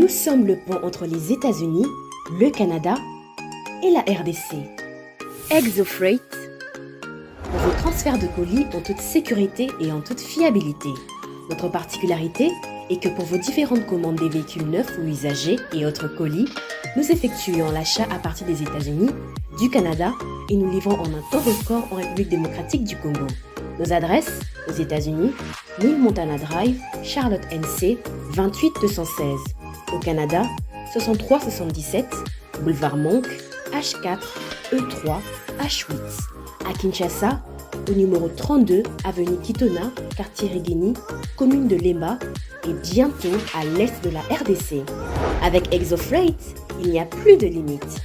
Nous sommes le pont entre les États-Unis, le Canada et la RDC. ExoFreight, pour vos transferts de colis en toute sécurité et en toute fiabilité. Notre particularité est que pour vos différentes commandes des véhicules neufs ou usagés et autres colis, nous effectuons l'achat à partir des États-Unis, du Canada et nous livrons en un temps record en République démocratique du Congo. Nos adresses, aux États-Unis, 1000 Montana Drive, Charlotte NC, 28216. Au Canada, 6377, Boulevard Monk, H4, E3, H8. À Kinshasa, au numéro 32, avenue Kitona, quartier Rigeni, commune de Lemba, et bientôt à l'est de la RDC. Avec ExoFreight, il n'y a plus de limites.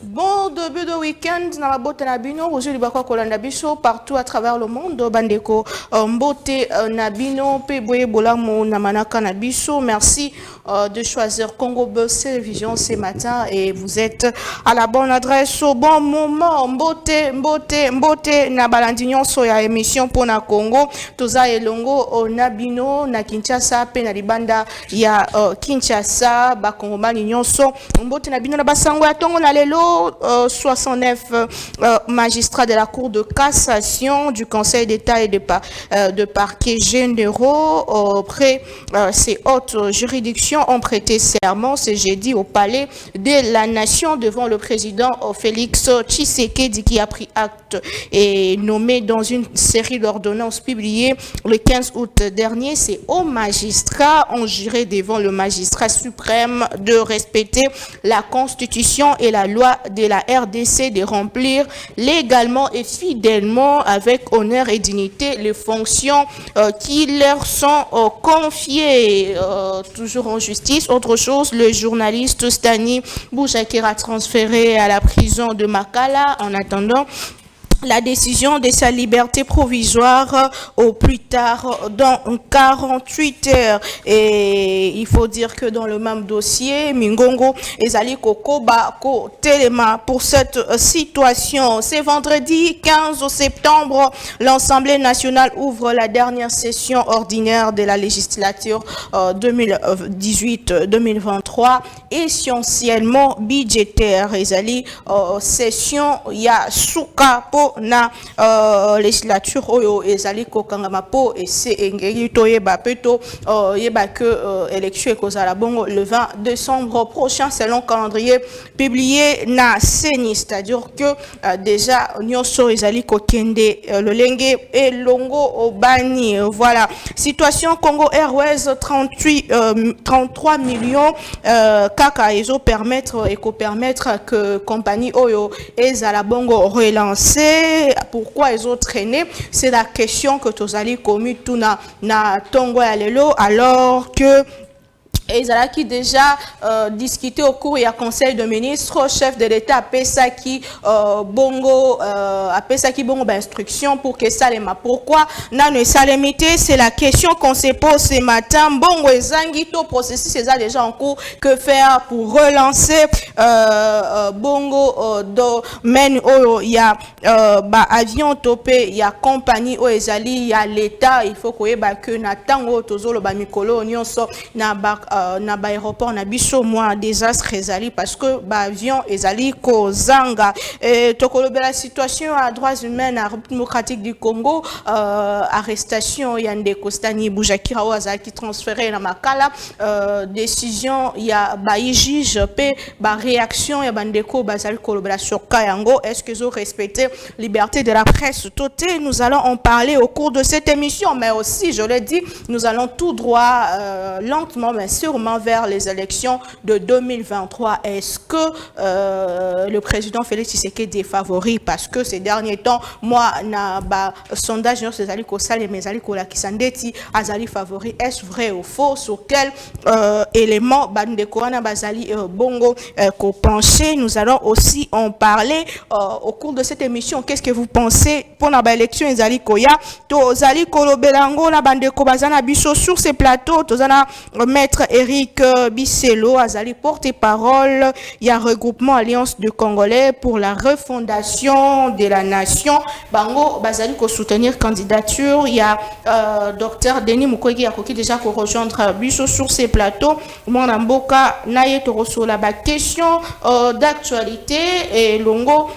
Bon début de week-end na mabote na bino aujourd'hui bakwa kolanda biso partout à travers le monde bandeko mbote na bino pe boye bolamo na manaka na biso. Merci de choisir Congo Buzz Télévision ce matin et vous êtes à la bonne adresse au bon moment. Mbote na balandi nyonso ya émission pour na Congo toza elongo na bino na Kinshasa pe na libanda ya Kinshasa ba Kongomani nyonso mbote na bino na basango ya tongo na lelo 69 magistrats de la Cour de cassation du Conseil d'État et de parquets généraux auprès ces hautes juridictions ont prêté serment ce jeudi au palais de la Nation devant le président Félix Tshisekedi qui a pris acte et nommé dans une série d'ordonnances publiées le 15 août dernier. Ces hauts magistrats ont juré devant le magistrat suprême de respecter la Constitution et la loi de la RDC, de remplir légalement et fidèlement avec honneur et dignité les fonctions qui leur sont confiées. Toujours en justice. Autre chose, le journaliste Stani Boujakira transféré à la prison de Makala en attendant la décision de sa liberté provisoire au plus tard dans 48 heures. Et il faut dire que dans le même dossier, Mingongo Ezali Kokoba Ko Telema pour cette situation. C'est vendredi 15 septembre, l'Assemblée nationale ouvre la dernière session ordinaire de la législature 2018-2023, essentiellement budgétaire. Ezali session ya Souka po na législature oyo ezali kokangama po ese engeli toyeba peto yeba que élection ekozala bongo le 20 décembre prochain selon calendrier publié na CENI, c'est-à-dire que déjà nyonso ezali kokende le lenge et longo obani. Voilà, situation Congo Airways 33 millions kaka ezo permettre que compagnie oyo ezala bongo relancer. Pourquoi ils ont traîné? C'est la question que Tozali commis tout na Tongo ya lelo, alors que ils ont déjà discuté au cours du conseil de ministres, chef de l'État Pesaki bongo instruction pour que ça les ma. Pourquoi non salemité? C'est la question qu'on se pose ce matin. Bongo ezangito processus c'est déjà en cours. Que faire pour relancer bongo domaine où il y a avion topé, il y a compagnie où ezali, il y a l'État. Il faut que na tango tozolo ba mikolo nyonso na aéroport na biso moi désastre ezali parce que avion ezali kozanga tokoloba la situation à droits humains à République démocratique du Congo. Arrestation ya ndeko Stani Boujakira oza qui transféré na Makala, décision ya juge pe réaction ya bandeko bazali koloba sur Kayango. Est-ce qu'ils ont respecté liberté de la presse totale? Nous allons en parler au cours de cette émission, mais aussi je l'ai dit, nous allons tout droit lentement mais sûrement vers les élections de 2023. Est-ce que le président Félix Tshisekedi est favori? Parce que ces derniers temps, moi, na ba sondage non c'est ko sale mais ali ko la kisandeti azali favori. Est-ce vrai ou faux? Sur quel élément bande korana bazali bongo ko pencher? Nous allons aussi en parler au cours de cette émission. Qu'est-ce que vous pensez pour la élection ezali koya to zali kolobelango na bande ko bazana biso sur ces plateaux? Tozana maître Eric Bisselo azali porte-parole. Il y a regroupement Alliance de Congolais pour la refondation de la nation. Bango bazali ko soutenir candidature. Il y a docteur Denis Mukwege qui déjà ko rejoindre biso sur ces plateaux. Mon mboka naye to resola ba question d'actualité et longo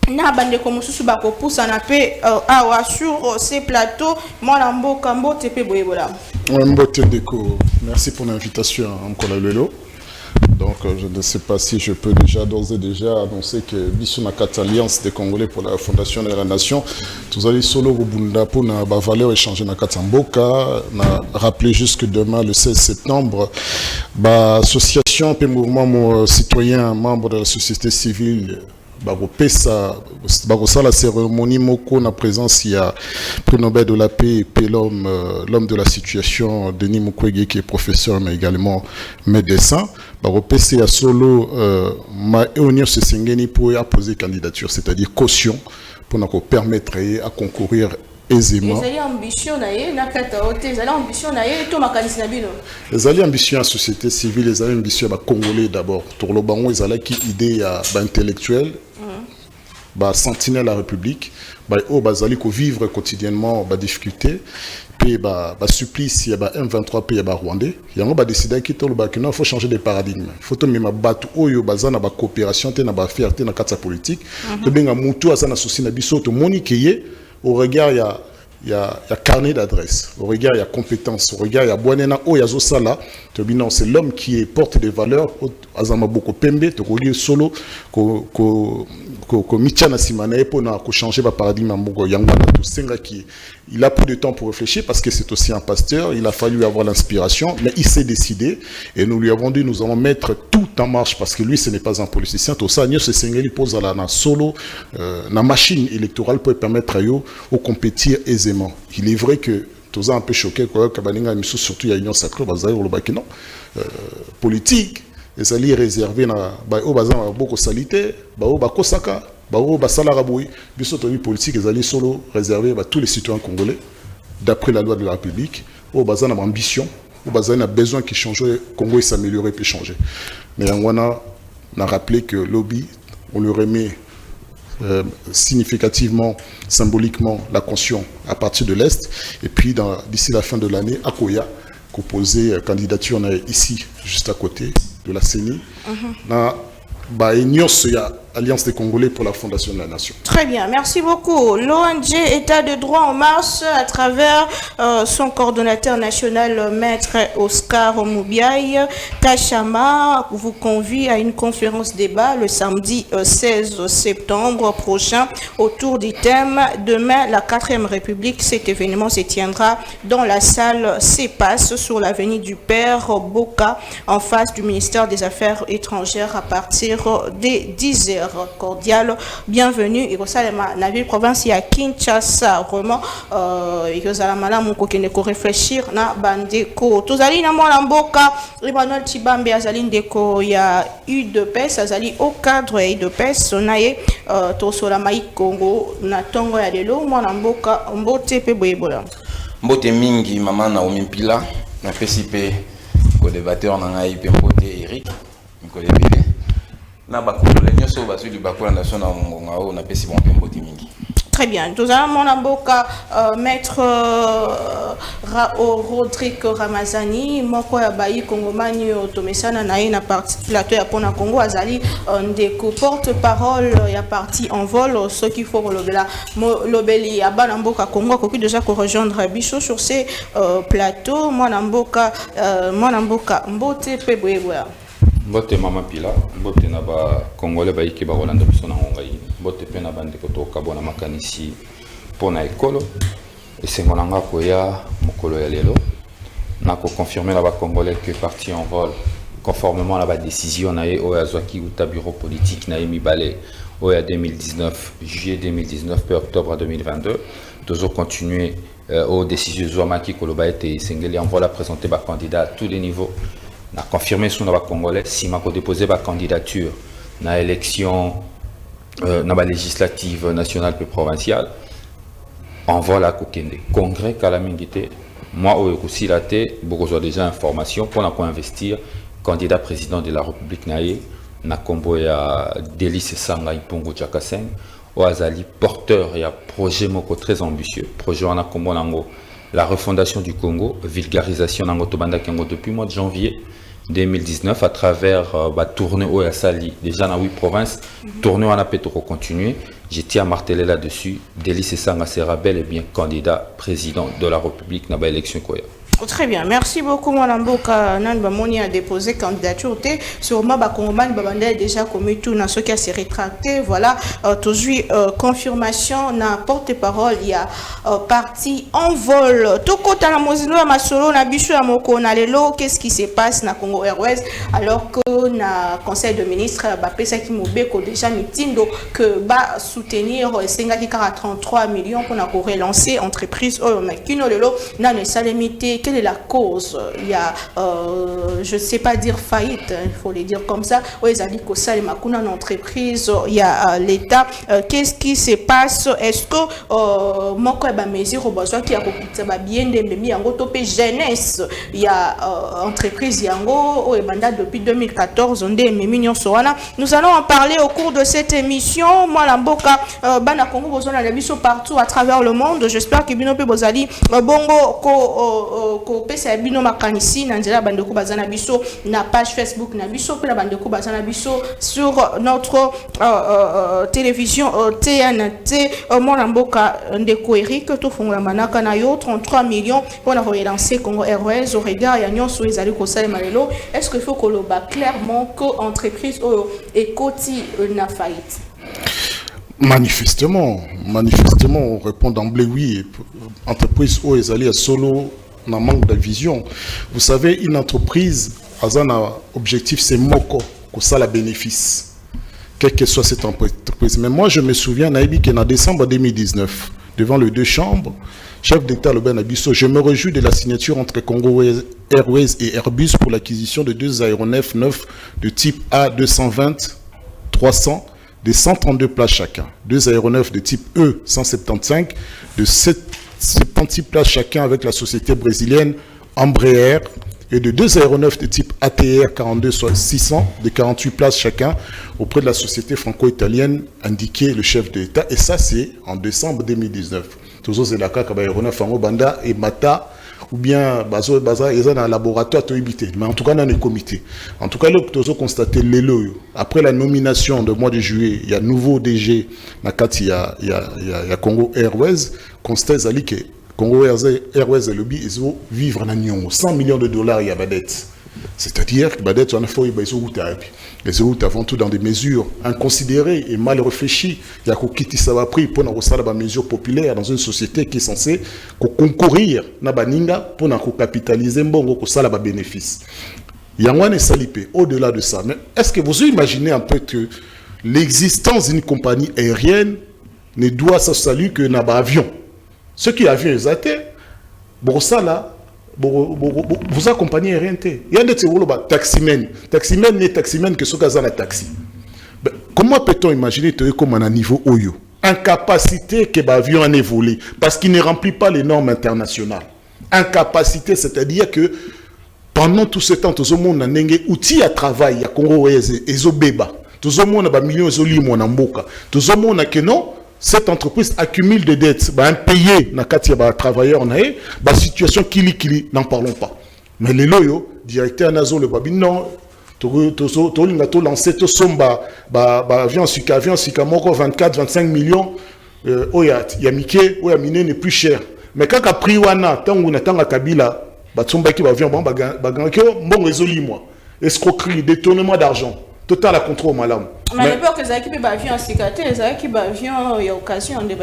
na bande ko mususu ba ko poussa na pe awa sur ces plateaux. Mon mboka mbote pe boyebola. Mbote Deko, merci pour l'invitation à Mkola Lelo. Donc, je ne sais pas si je peux déjà, d'ores et déjà, annoncer que Bissou Nakata Alliance des Congolais pour la Fondation de la Nation, tous allez solo au Bunda pour na valeur échanger Nakata Mboka, na rappeler jusque demain, le 16 septembre, association et mouvement citoyen, membre de la société civile, la cérémonie moko na présence il y a prix Nobel de la paix et l'homme de la situation Denis Mukwege qui est professeur mais également médecin à solo ma unir ce singeni pour apposer candidature, c'est-à-dire caution pour nous permettre à concourir aisément. Les ambitions naïe na kata ote, les ambitions naïe to makanisi na bino. Les ambitions à société civile, les ambitions à Congolais d'abord. Pour le bango ils allaient qui idée à intellectuel. Sentinelle la République, bazali ko vivre quotidiennement difficulté, puis supplice il y a M23 pays rwandais, il y a décidé qu'il faut changer de paradigme. Il faut même battre oyo bazana ba coopération te na ba fierté na kata politique. To benga mutu azana souci na biso to moniquer au regard il y a carnet d'adresse, au regard il y a compétence, au regard il y a boanena o yazo sala, to binon c'est l'homme qui porte des valeurs azama boko pembe to ko solo ko michana simana pour na ko changer ba paradigme mboko yangwana to senga qui il a peu de temps pour réfléchir parce que c'est aussi un pasteur, il a fallu avoir l'inspiration mais il s'est décidé et nous lui avons dit nous allons mettre tout en marche parce que lui ce n'est pas un politicien, tout ça ce senga il pose la solo na machine électorale pour permettre à eux de compétir aisément. Il est vrai que tous un peu choqué quoi que baninga miso surtout il y a union sacrée bazali au baki non politique les alliés réservés na o bazan beaucoup salité ba kosaka ba basala raboui biso to politique les alliés solo réservés à tous les citoyens congolais d'après la loi de la République o bazan a ambition o bazan a besoin qu'il change Congo et s'améliorer puis changer mais on a rappelé que lobby on le remet significativement, symboliquement, la caution à partir de l'Est. Et puis, d'ici la fin de l'année, à Koya, composer candidature on est ici, juste à côté de la CENI. Il y a Alliance des Congolais pour la Fondation de la Nation. Très bien, merci beaucoup. L'ONG État de droit en marche, à travers son coordonnateur national, maître Oscar Moubiaï Kachama, vous convie à une conférence débat le samedi 16 septembre prochain autour du thème « Demain, la 4e République ». Cet événement se tiendra dans la salle CEPAS sur l'avenue du Père Boka, en face du ministère des Affaires étrangères à partir des 10 heures. Cordial, bienvenue. Et ça, la ville province, il y a Kinshasa, vraiment, et que ça, la malade, mon coquin, de réfléchir, na bandeko. Tozali na mwana mboka, Emmanuel Tibambe, azali ndeko, il y a UDPS, azali au cadre UDPS, naye, tosola maï Congo, na tongo ya lelo, mwana mboka, mbote pe boyebola. Mbote mingi, maman na omimpila, na PCP, co-débatteur na ngai pe mbote Eric, mko debele. Na bakolo nyoso bazuli bakola nation na ngonga o na pesi bon mbote mingi. Très bien. Nous avons mon amboka maître Rodrigue Ramazani, moko ya bayi Congomani otomesana na na parti plateau ya pona Congo azali ndeko porte-parole ya parti en vol ce qu'il faut lobeli ya bana mboka Congo ko déjà ko rejoindre biso sur ces plateaux mon amboka mbote pe boyeboya. Mbote mama pila, mbote na ba Congolais ba yiki ba Rolanda biso na ngongai, mbote pe na bande koto kabona makanisi pona ekolo. Esengo nanga koya mokolo ya lelo on a confirmé là-bas Congolais que parti en vol conformément à la décision nae au Azwaki ou bureau politique Naimi Balé au 2019 juillet 2019 puis octobre 2022 toujours continuer aux décisions Zouamaki Koloba et Sengeli envoie la présenter ba candidat à tous les niveaux. On a confirmé sur la Congolais si m'a déposé ba candidature na élection na ba législative nationale et provinciale envoie la Kokende congrès Kalamingité moi au Ekusilate beaucoup déjà information pour la investir candidat président de la République naïe na kombo ya Délice Sanga Ipongo Jakaseng au azali porteur et un projet moko très ambitieux projet wana kombo nango la refondation du Congo vulgarisation nango tobanda kengo depuis mois de janvier 2019 à travers la tournée au Asali déjà dans 8 provinces tournée wana peut continuer j'étais à marteler là-dessus Délice Sanga sera bel et bien candidat président de la République na ba élection koya. Très bien, merci beaucoup. Mwanamboka Nanbamoni a déposé candidature. Sûrement, Bakongoman Babanda est déjà commis tout dans ce qui a s'est rétracté. Voilà, toujours confirmation, na porte-parole, il y a parti en vol. Toko Talamozino à Masolo, na Bichou à Moko, na Lelo, qu'est-ce qui se passe na Congo Airways alors que na Conseil de ministres, Pesa Kimobeko déjà mitindo que va soutenir Sengaki 33 millions pour relancer entreprise Makino Lelo, na ne salemité. Quelle est la cause? Il y a, je ne sais pas dire faillite, il faut le dire comme ça. Oui, ils ont dit que ça, les Makuna entreprise, il y a l'État. Qu'est-ce qui se passe? Est-ce que mon quoi mesure au besoin qui a bien des mémis en topé jeunesse? Il y a entreprise Yango, depuis 2014, on dit mémis Soana. Nous allons en parler au cours de cette émission. Moi, l'Amboka, Bana Congo, besoin de partout à travers le monde. J'espère que Binope Bozali, Bongo, ko pesa bino makanisi na nzela bandeko bazana biso na page Facebook na biso pe na bandeko bazana biso sur notre télévision TNT Mwanamboka ndeko Eric to fongola manaka na yo 33 millions pour la relancer Congo Airways au regard ya nyonso ezali ko salema lelo. Est-ce qu'il faut koloba clairement que entreprise et koti na faillite? Manifestement, on répond d'emblée oui. Entreprise où ils allaient à solo n'a manque de vision. Vous savez, une entreprise a un objectif, c'est moko, que ça la bénéfice, quelle que soit cette entreprise. Mais moi, je me souviens, Naïbi, qu'en décembre 2019, devant les deux chambres, chef d'État le Ben Abisso, je me réjouis de la signature entre Congo Airways et Airbus pour l'acquisition de 2 aéronefs neufs de type A220-300 de 132 places chacun, 2 aéronefs de type E175 de 76 places chacun avec la société brésilienne Embraer et de 2 aéronefs de type ATR 42 soit 600 de 48 places chacun auprès de la société franco-italienne indiqué le chef de l'État. Et ça, c'est en décembre 2019. Toujours c'est la carte aéronef en Banda et Mata ou bien Bazo Baza ils ont un laboratoire à éviter. Mais en tout cas, dans les comités. En tout cas, là, nous constaté l'élo. Après la nomination de mois de juillet, il y a nouveau DG, il y a Congo Airways, constate Zali que Congo Airways et le BI, ils vont vivre en union. 100 millions de dollars, il y a Badette. C'est-à-dire que Badette, on a fait les routes avant tout dans des mesures inconsidérées et mal réfléchies. Il y a qui ça va pris pour une mesure populaire dans une société qui est censée concourir na baninga pour capitaliser mbongo ko sala ba bénéfice. Yangwane salipé au-delà de ça. Mais est-ce que vous imaginez un peu que l'existence d'une compagnie aérienne ne doit se saluer que na ba avion? Ceux qui avions les athées, bon ça là, vous accompagnez rien. Il y a des taximen n'est taximen que ce cas dans taxi. Comment peut-on imaginer comme un niveau Oyo? Incapacité que l'avion en évolue parce qu'il ne remplit pas les normes internationales. Incapacité, c'est-à-dire que pendant tout ce temps, tout le monde a un outil à travail, à Congo et Zobeba. Tout le monde a des millions de dollars. Tout le monde a que non. Cette entreprise accumule des dettes, impayées dans les travailleurs, la situation qui n'en parlons pas. Mais les loyaux, directeur Nazo, le babi, non, tu as lancé tout somba, avion sika, 24-25 millions, il y a Mickey, il y a Miné n'est plus cher. Mais quand tu as pris Wana, tant qu'on attend la Kabila, Batsomba qui va venir, bon, résolu moi. Escroquerie, détournement d'argent, total à contrôle, madame. Mais à l'époque, les équipes avions cicaté, les équipes avions, il y a occasion de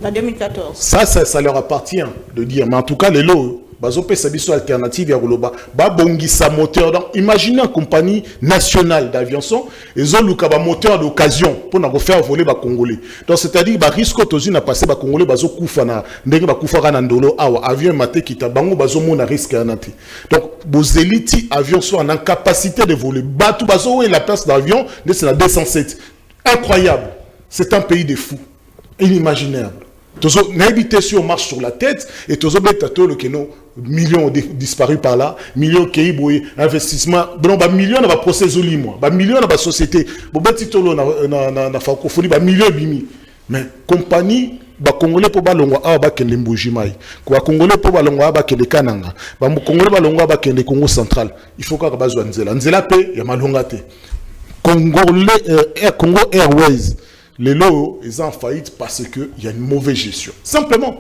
en 2014. Ça leur appartient de dire. Mais en tout cas, les lots, bazopesa biso alternative ya koloba babongisa moteur. Donc imaginez une compagnie nationale d'aviation ezoluka ba moteur d'occasion pour na refaire voler ba congolais. Donc c'est-à-dire ba risque tozi na passer ba congolais bazokufa na ndenge bakufa na ndolo awa avion maté kita bango bazomona risque ya nati. Donc bozeliti avion soit en incapacité de voler. Batu bazo la place d'avion de c'est la 207. Incroyable. C'est un pays de fous. Inimaginable. N'habitez sur marche sur la tête et tous les millions ont disparu par là, millions qui investissement, millions dans la procès millions dans la société, na francophonie, millions bimi. Mais compagnie, Congolais pour balongwa aba kende mbujimai, kwa Congolais pour balongwa aba kende kananga, Congolais balongwa aba kende Congo central. Il faut qu'on bazwa nzela. Nzela pe ya malonga te. Congo Airways. Les lots ils sont en faillite parce qu'il y a une mauvaise gestion. Simplement.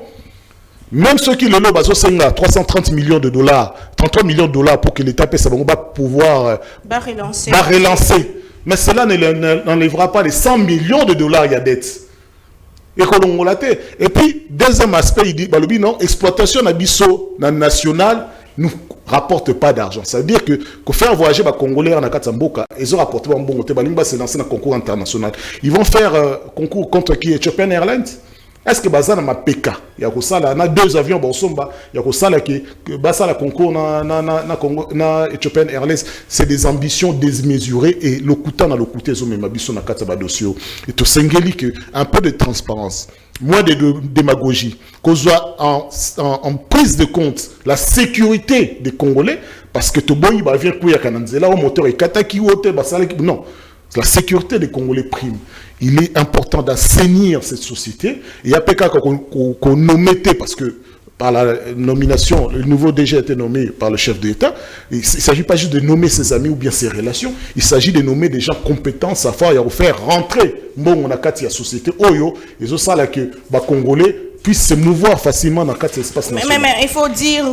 Même ceux qui le lot, 330 millions de dollars, 33 millions de dollars pour que l'État puisse pouvoir relancer. Mais cela n'enlèvera pas les 100 millions de dollars, il y a dette. Et puis, deuxième aspect, il dit, non, exploitation nabiso national nous rapporte pas d'argent. Ça veut dire que faire voyager les Congolais en Akatamboka, ils ont rapporté un bon côté, c'est lancé un concours international. Ils vont faire concours contre qui? Ethiopian Airlines? Est-ce que Bazan a PK? Il y a deux avions, il y a concours na Ethiopian Airlines. C'est des ambitions démesurées et le coûtant dans le côté, ils ont même ambition na Katabadosio. Et tout s'engage que un peu de transparence. Moins de démagogie, qu'on soit en prise de compte la sécurité des Congolais, parce que tout le monde vient couiller à Kananzela, au moteur et Kataki, non, la sécurité des Congolais prime. Il est important d'assainir cette société. Et il y a PK qu'on nommait, parce que par la nomination, le nouveau DG a été nommé par le chef de l'État. Il ne s'agit pas juste de nommer ses amis ou bien ses relations. Il s'agit de nommer des gens compétents, savoir et faire rentrer bon, on a quatre société Oyo, et ça là que les Congolais puissent se mouvoir facilement dans quatre espaces nationaux. Mais il faut dire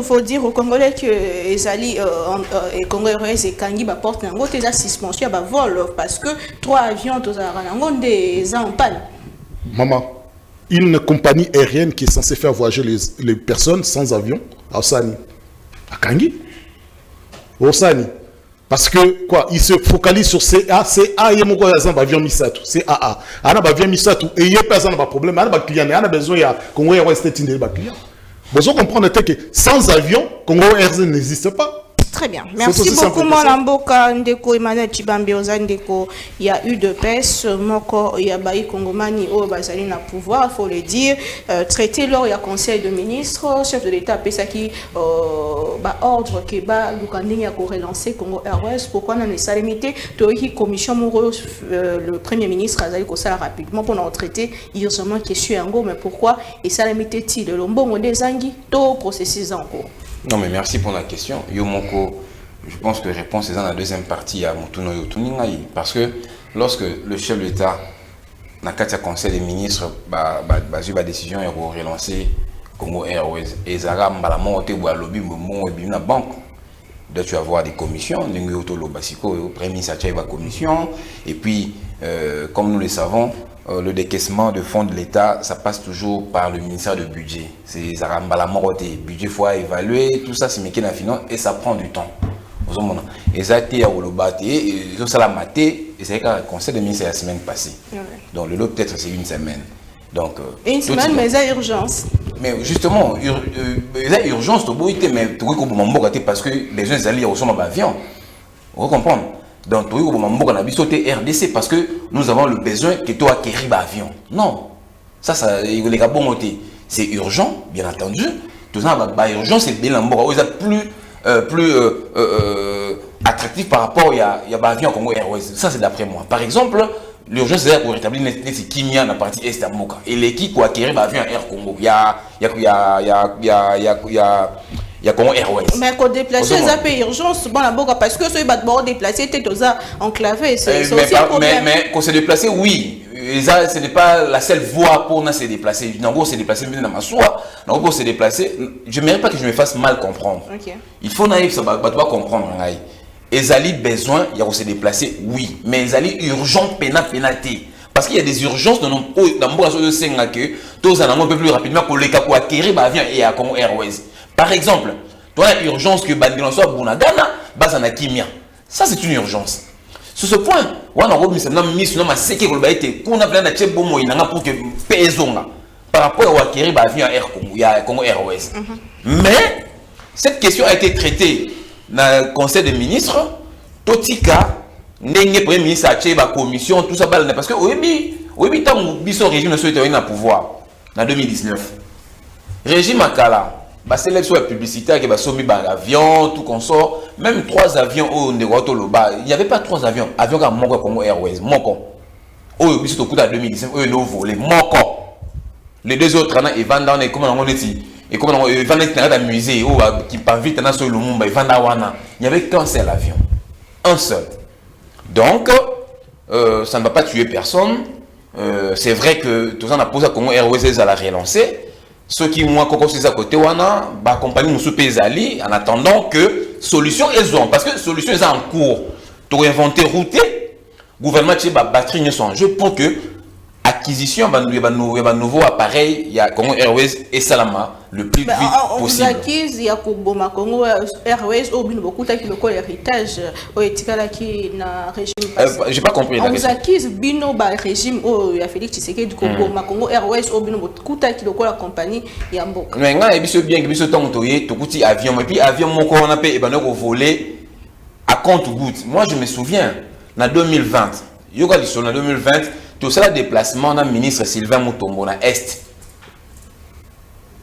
aux Congolais que les alliés Congolais et Kangi portent un gros suspension à vol parce que 3 avions des en panne. Maman. Une compagnie aérienne qui est censée faire voyager les personnes sans avion à Osani. À Kangi. Osani. Parce que, quoi, il se focalise sur CA, CA, il y a un avion Misatou, CAA. Il y a un avion Misatou, et il y a personne qui a un problème, il y a un client, il y a besoin, il y a Congo Airways, c'est un client. Vous comprenez que sans avion, Congo Airways n'existe pas. Très bien. Merci beaucoup, Molamboka Ndeko Emmanuel Chibambi Ozandeko. Il y a eu de pèse, Moko Yabaï Kongomani au Bazali na pouvoir, il faut le dire. Traité lors il y a conseil de ministres, chef de l'État Pesaki ordre que Lukanding a relancé Congo Airways. Pourquoi on a limité Toiki commission le premier ministre a dit que ça rapidement pour nous traiter urgemment question en go, mais pourquoi et ça limité-il le lombongo des anguilles tout processus en cours. Non, mais merci pour la question. Yomoko, je pense que la réponse est dans la deuxième partie à Moutuno Yotuningaï. Parce que lorsque le chef de l'État, dans le conseil des ministres, a eu la décision de relancer Congo Airways, et Zara Mbalamonte ou à lobby, la banque, là tu vas avoir des commissions, le premier ministre a eu la commission, et puis, comme nous le savons, le décaissement de fonds de l'État, ça passe toujours par le ministère du Budget. C'est Zarambala Moroté. Budget faut évaluer, tout ça, c'est mécanique la finance et ça prend du temps. Et ça a été à Olobate, et ça a maté, et c'est le conseil des ministres la semaine passée. Donc le lot, peut-être, c'est une semaine. Donc, une semaine, mais il y a urgence. Mais justement, il y a urgence, mais tu vois parce que les gens allaient au sommet d'avion. Vous comprenez? Donc, tu vois, RDC parce que nous avons le besoin que tu acquérir l'avion. Non. Ça, les gars, bon, c'est urgent, bien entendu. Tout ça, urgent, c'est bien l'embourg. Plus attractif par rapport à l'avion Congo Airways. Ça, c'est d'après moi. Par exemple, l'urgence, c'est pour rétablir les Kimia dans la partie est à Moka. Et l'équipe pour acquérir l'avion Air Congo. Il y a Congo Airways. Mais quand déplacer, ça fait urgence bon la boca parce que ceux qui vont déplacer, tu es enclavé. C'est aussi un problème. Mais quand c'est déplacé, oui. Ce n'est pas la seule voie pour se déplacer. En gros, c'est déplacer dans ma soie. En gros, c'est déplacer. Je ne mérite pas que je me fasse mal comprendre. Okay. Il faut naïf, ça va comprendre. Ils ont besoin, il y a se déplacer, oui. Mais ils ont urgent, pénalité. Parce qu'il y a des urgences dans le monde de Senga que tous en un peu plus rapidement pour les cas pour acquérir l'avion et à Congo Airways. Par exemple, Tu as urgence que Bandilon soit Bounagana, Bazana Kimia. Ça, c'est une urgence. Sur ce point, on a remis ça, on a mis sur ma séquée, on a été, qu'on a plein de tchèques, bon, il y a pour que pèsons là. Par rapport à Wakiri, l'avion Air Congo, il y a Congo Airways. Mais, cette question a été traitée dans le Conseil des ministres. Totika, le Premier ministre a créé la commission, tout ça, parce que, oui, tant que le régime ne soit pas pouvoir, en 2019. Régime Akala, la sélection publicitaire qui va soumis l'avion, tout consort, même 3 avions au Ndegotoloba, il n'y avait pas 3 avions, avions comme Moko Congo Airways, Moko. Oh, oui, c'est au coup de 2019, eux, nous volés, Moko. Les 2 autres, ils vendent dans les, comment on dit, et comment ils vendent dans le musée, qui partent vite dans le monde, ils vendent dans Wana. Il n'y avait qu'un seul avion. Un seul. Donc, ça ne va pas tuer personne. C'est vrai que tout ça, on a posé à Congo Airways à la relancer. Ceux qui moi quand c'est à côté wana ba compagnie musu pezali en attendant que solution elles ont parce que solution est en cours pour inventer route gouvernement qui ba batterie sont en jeu pour que acquisition ba nouveau appareil il y a Congo Airways et Salama le plus vite possible. On acquise il y a Koboma Congo Airways au bino beaucoup qui le héritage au etikala qui na régime passé. J'ai pas compris la question. On acquise bino ba régime au ya Félix Tshisekedi Koboma Congo Airways au bino beaucoup qui le la compagnie ya mboka. Mais nga ebiso bien ebiso tonto ye to kuti avion et puis avion moko on a payé ba no voler à compte goutte. Moi je me souviens en 2020 yoga en 2020 tout ça déplacement na ministre Sylvain Mutombo na Est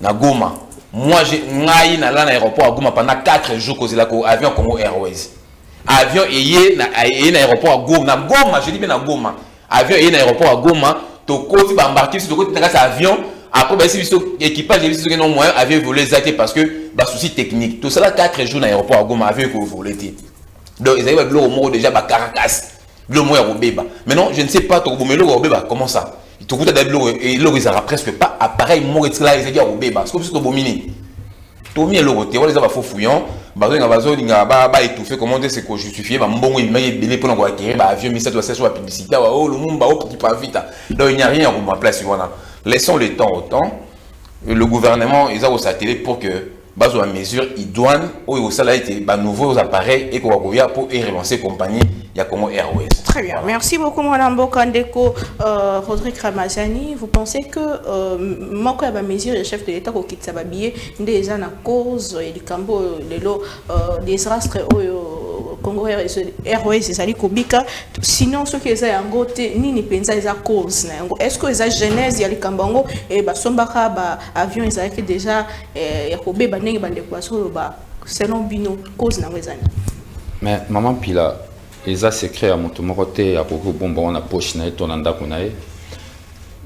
na Goma. Moi j'ai ngai na l'aéroport à Goma pendant 4 jours cause la avion Congo Airways. Avion ayé na aéroport à Goma. Na Goma, je dis bien na Goma. Avion ayé na aéroport à Goma, to côté ba embarquer sur côté na avion après ba si équipage j'ai vu que non moyen avion volé zaté parce que ba souci technique. Tout ça 4 jours na aéroport à Goma avion ko volé. Donc ils avaient le mot déjà ba Caracas. Le mot Robeba. Maintenant, je ne sais pas, mais le Robeba, comment ça? Il te coûte d'abord et le ils presque pas appareil Moritz là, ils ont dit Robeba. C'est comme si tu bomini. Tomi et le roté, on les a faux fouillant. Bazo n'a pas étouffé, comment c'est qu'on justifié, bah bon, il m'a belé pour acquérir, bah avion, mais ça doit ser sur la publicité, oh, le monde, bah, qui part vite. Donc il n'y a rien à ma place, voilà. Laissons le temps au temps. Le gouvernement, ils ont au satellite pour que, base à mesure idoine, où au salaire été, bah, nouveaux appareils et qu'on va pour y relancer compagnie. Congo Airways. Très bien, merci beaucoup Madame Bokandeko. Rodrigue Ramazani, vous pensez que Moko ya ba mesure le chef de l'État ko kitsa ba billet déjà na cause et du cambo le désastre au Congo Airways ezali kobika sinon ce qui est yango te nini penza eza cause na yango est-ce que eza genèse ya likambango et ba sombaka ba avion ezali déjà ya kobeba ndenge bande kwa so ba selon bino cause na ngezani. Mais maman Pila les secrets à mon côté à beaucoup bonbon na poche na tonanda kunae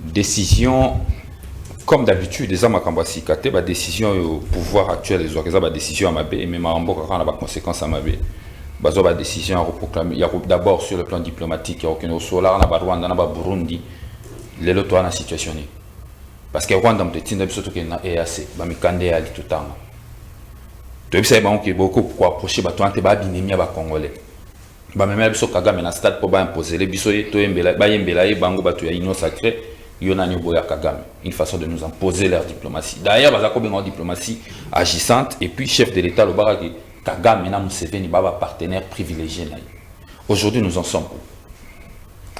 décision comme d'habitude les hommes akambasi kate ba décision au pouvoir actuel les organisations ba décision à mabe et même en mboka kana ba conséquences à mabe bazo ba décision à reproclamer il y a d'abord sur le plan diplomatique il y a aucun solar na ba Rwanda na ba Burundi les loto na situation ni parce que Rwanda mtetinda biso to ke na EAC ba mikande ya tout temps to bisa ba on ke beaucoup pour approcher ba to ante ba binemia ba congolais. Bah même biso Kagame na stade pour ba imposer les biso to yembela ba yembela e bango batu ya ino sacré yona ni boya Kagame une façon de nous imposer leur diplomatie d'ailleurs bazako bengo diplomatie agissante et puis chef de l'état le baraki Kagame na Museveni baba partenaire privilégié na aujourd'hui nous en sommes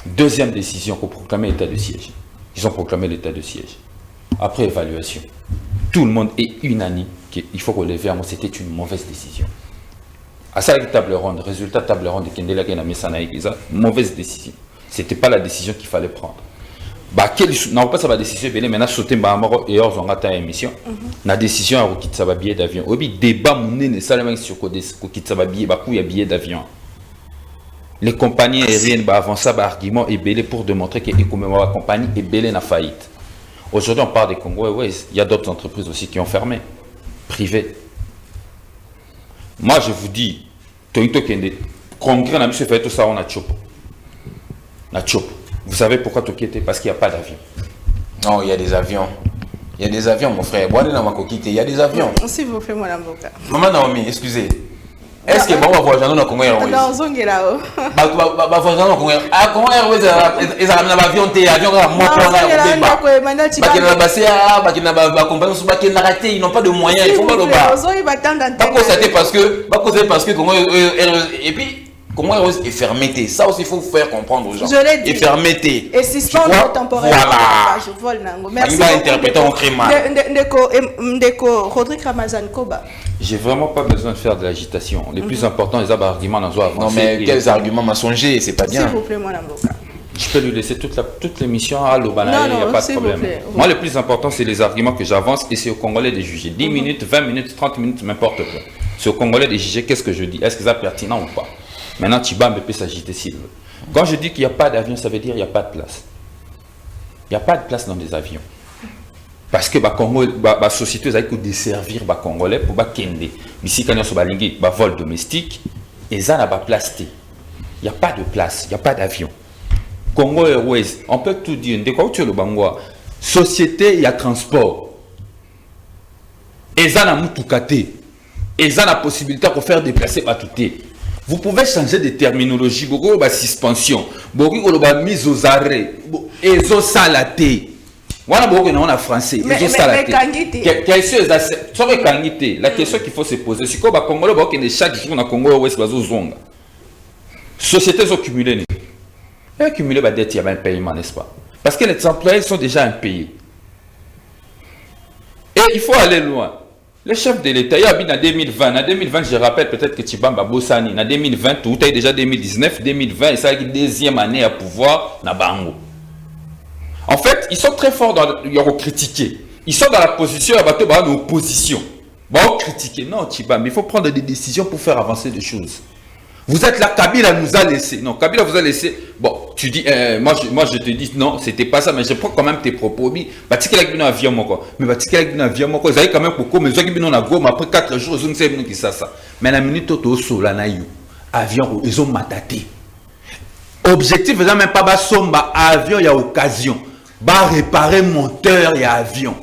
deuxième décision pour proclamer l'état de siège ils ont proclamé l'état de siège après évaluation tout le monde est unanime qu'il faut relever à moi c'était une mauvaise décision. À ça, table ronde, résultat table ronde de Kendela qui a mis ça mauvaise décision. C'était pas la décision qu'il fallait prendre. Bah quelle n'a pas sa décision mais maintenant sauter bah mort et hors on a ta émission. La décision à quitter sa billet d'avion. Obi débat mon ne seulement sur quitter sa billet bah il y a billet d'avion. Les compagnies aériennes bah avant ça bah argument est belé pour démontrer que la compagnie est belé na faillite. Aujourd'hui on parle des Congo Airways, il y a d'autres entreprises aussi qui ont fermé privées. Moi, je vous dis, concret, on a fait tout ça, on a chop. Vous savez pourquoi Toki était? Parce qu'il n'y a pas d'avion. Non, il y a des avions. Il y a des avions, mon frère. Il y a des avions. S'il vous plaît, Madame Boka. Maman Naomi, excusez. Est-ce que bon va voyager dans Congo Airways? Non, zongera. Ba voyager dans Congo Airways. Ah, Congo Airways ils amènent l'avion té avion la moto là. Ba kina ba CA, ba kina ba compagnie ba kina raté, ils n'ont pas de moyens, il faut pas le bas. Parce que Congo Airways et puis Congo Airways est fermé. Ça aussi il faut faire comprendre aux gens. Je l'ai dit. Et fermé. Et suspendre temporairement. Voilà. Je vole nango. Merci. Il va interpréter en crime. Ndeko Rodrigue Ramazan Koba. J'ai vraiment pas besoin de faire de l'agitation. Le plus important, les arguments dans avancer. Non mais quels arguments mensongers, c'est pas bien. S'il vous plaît, mon avocat. Je peux lui laisser toute l'émission à l'Obana, il n'y a pas de problème. Moi, le plus important, c'est les arguments que j'avance et c'est aux Congolais de juger. 10 minutes, 20 minutes, 30 minutes, n'importe quoi. C'est aux Congolais de juger qu'est-ce que je dis. Est-ce que c'est pertinent ou pas? Maintenant, Tibambe peut s'agiter s'il veut. Quand je dis qu'il n'y a pas d'avion, ça veut dire qu'il n'y a pas de place. Il n'y a pas de place dans des avions. Parce que la société a desservir les Congolais pour les Kende. Ici, quand on a un vol domestique, ils ont pas place. Il n'y a pas de place, il n'y a pas d'avion. Congo Airways, on peut tout dire. De quoi tu le bangwa? Société, il y a transport. Ils ont la moutoukate. Ils ont la possibilité de faire déplacer Batouté. Vous pouvez changer de terminologie. Beaucoup de suspension, beaucoup de mise aux arrêts, ils ont salaté. Voilà beaucoup de français. Ils ont salaté. La question qu'il faut se poser, c'est que les Congolais, chaque jour, dans Congo Airways, ils sociétés ont cumulé. Et accumuler la dette, il y a un paiement, n'est-ce pas? Parce que les employés sont déjà impayés. Et il faut aller loin. Le chef de l'État, il y a en 2020. En 2020, je rappelle peut-être que Tibamba Bossani, en 2020, tout est déjà 2019, 2020, et c'est la deuxième année à pouvoir, na Bango. En fait, ils sont très forts dans le critiquer. Ils sont dans la position, à l'opposition. Bon, critiquer. Non, Tibamba, il faut prendre des décisions pour faire avancer des choses. Vous êtes là, Kabila nous a laissé. Non, Kabila vous a laissé. Bon, tu dis, moi je te dis, non, c'était pas ça, mais je prends quand même tes propos. Mais Batika avec un avion, mais Batika avec un avion, ils avaient quand même beaucoup, mais ils ont après 4 jours, ils ont dit que ça. Mais la minute où tu as avion, ils ont mataté. Objectif, ils n'ont même pas somba avion, il y a occasion. Bah, réparer moteur, il y a avion.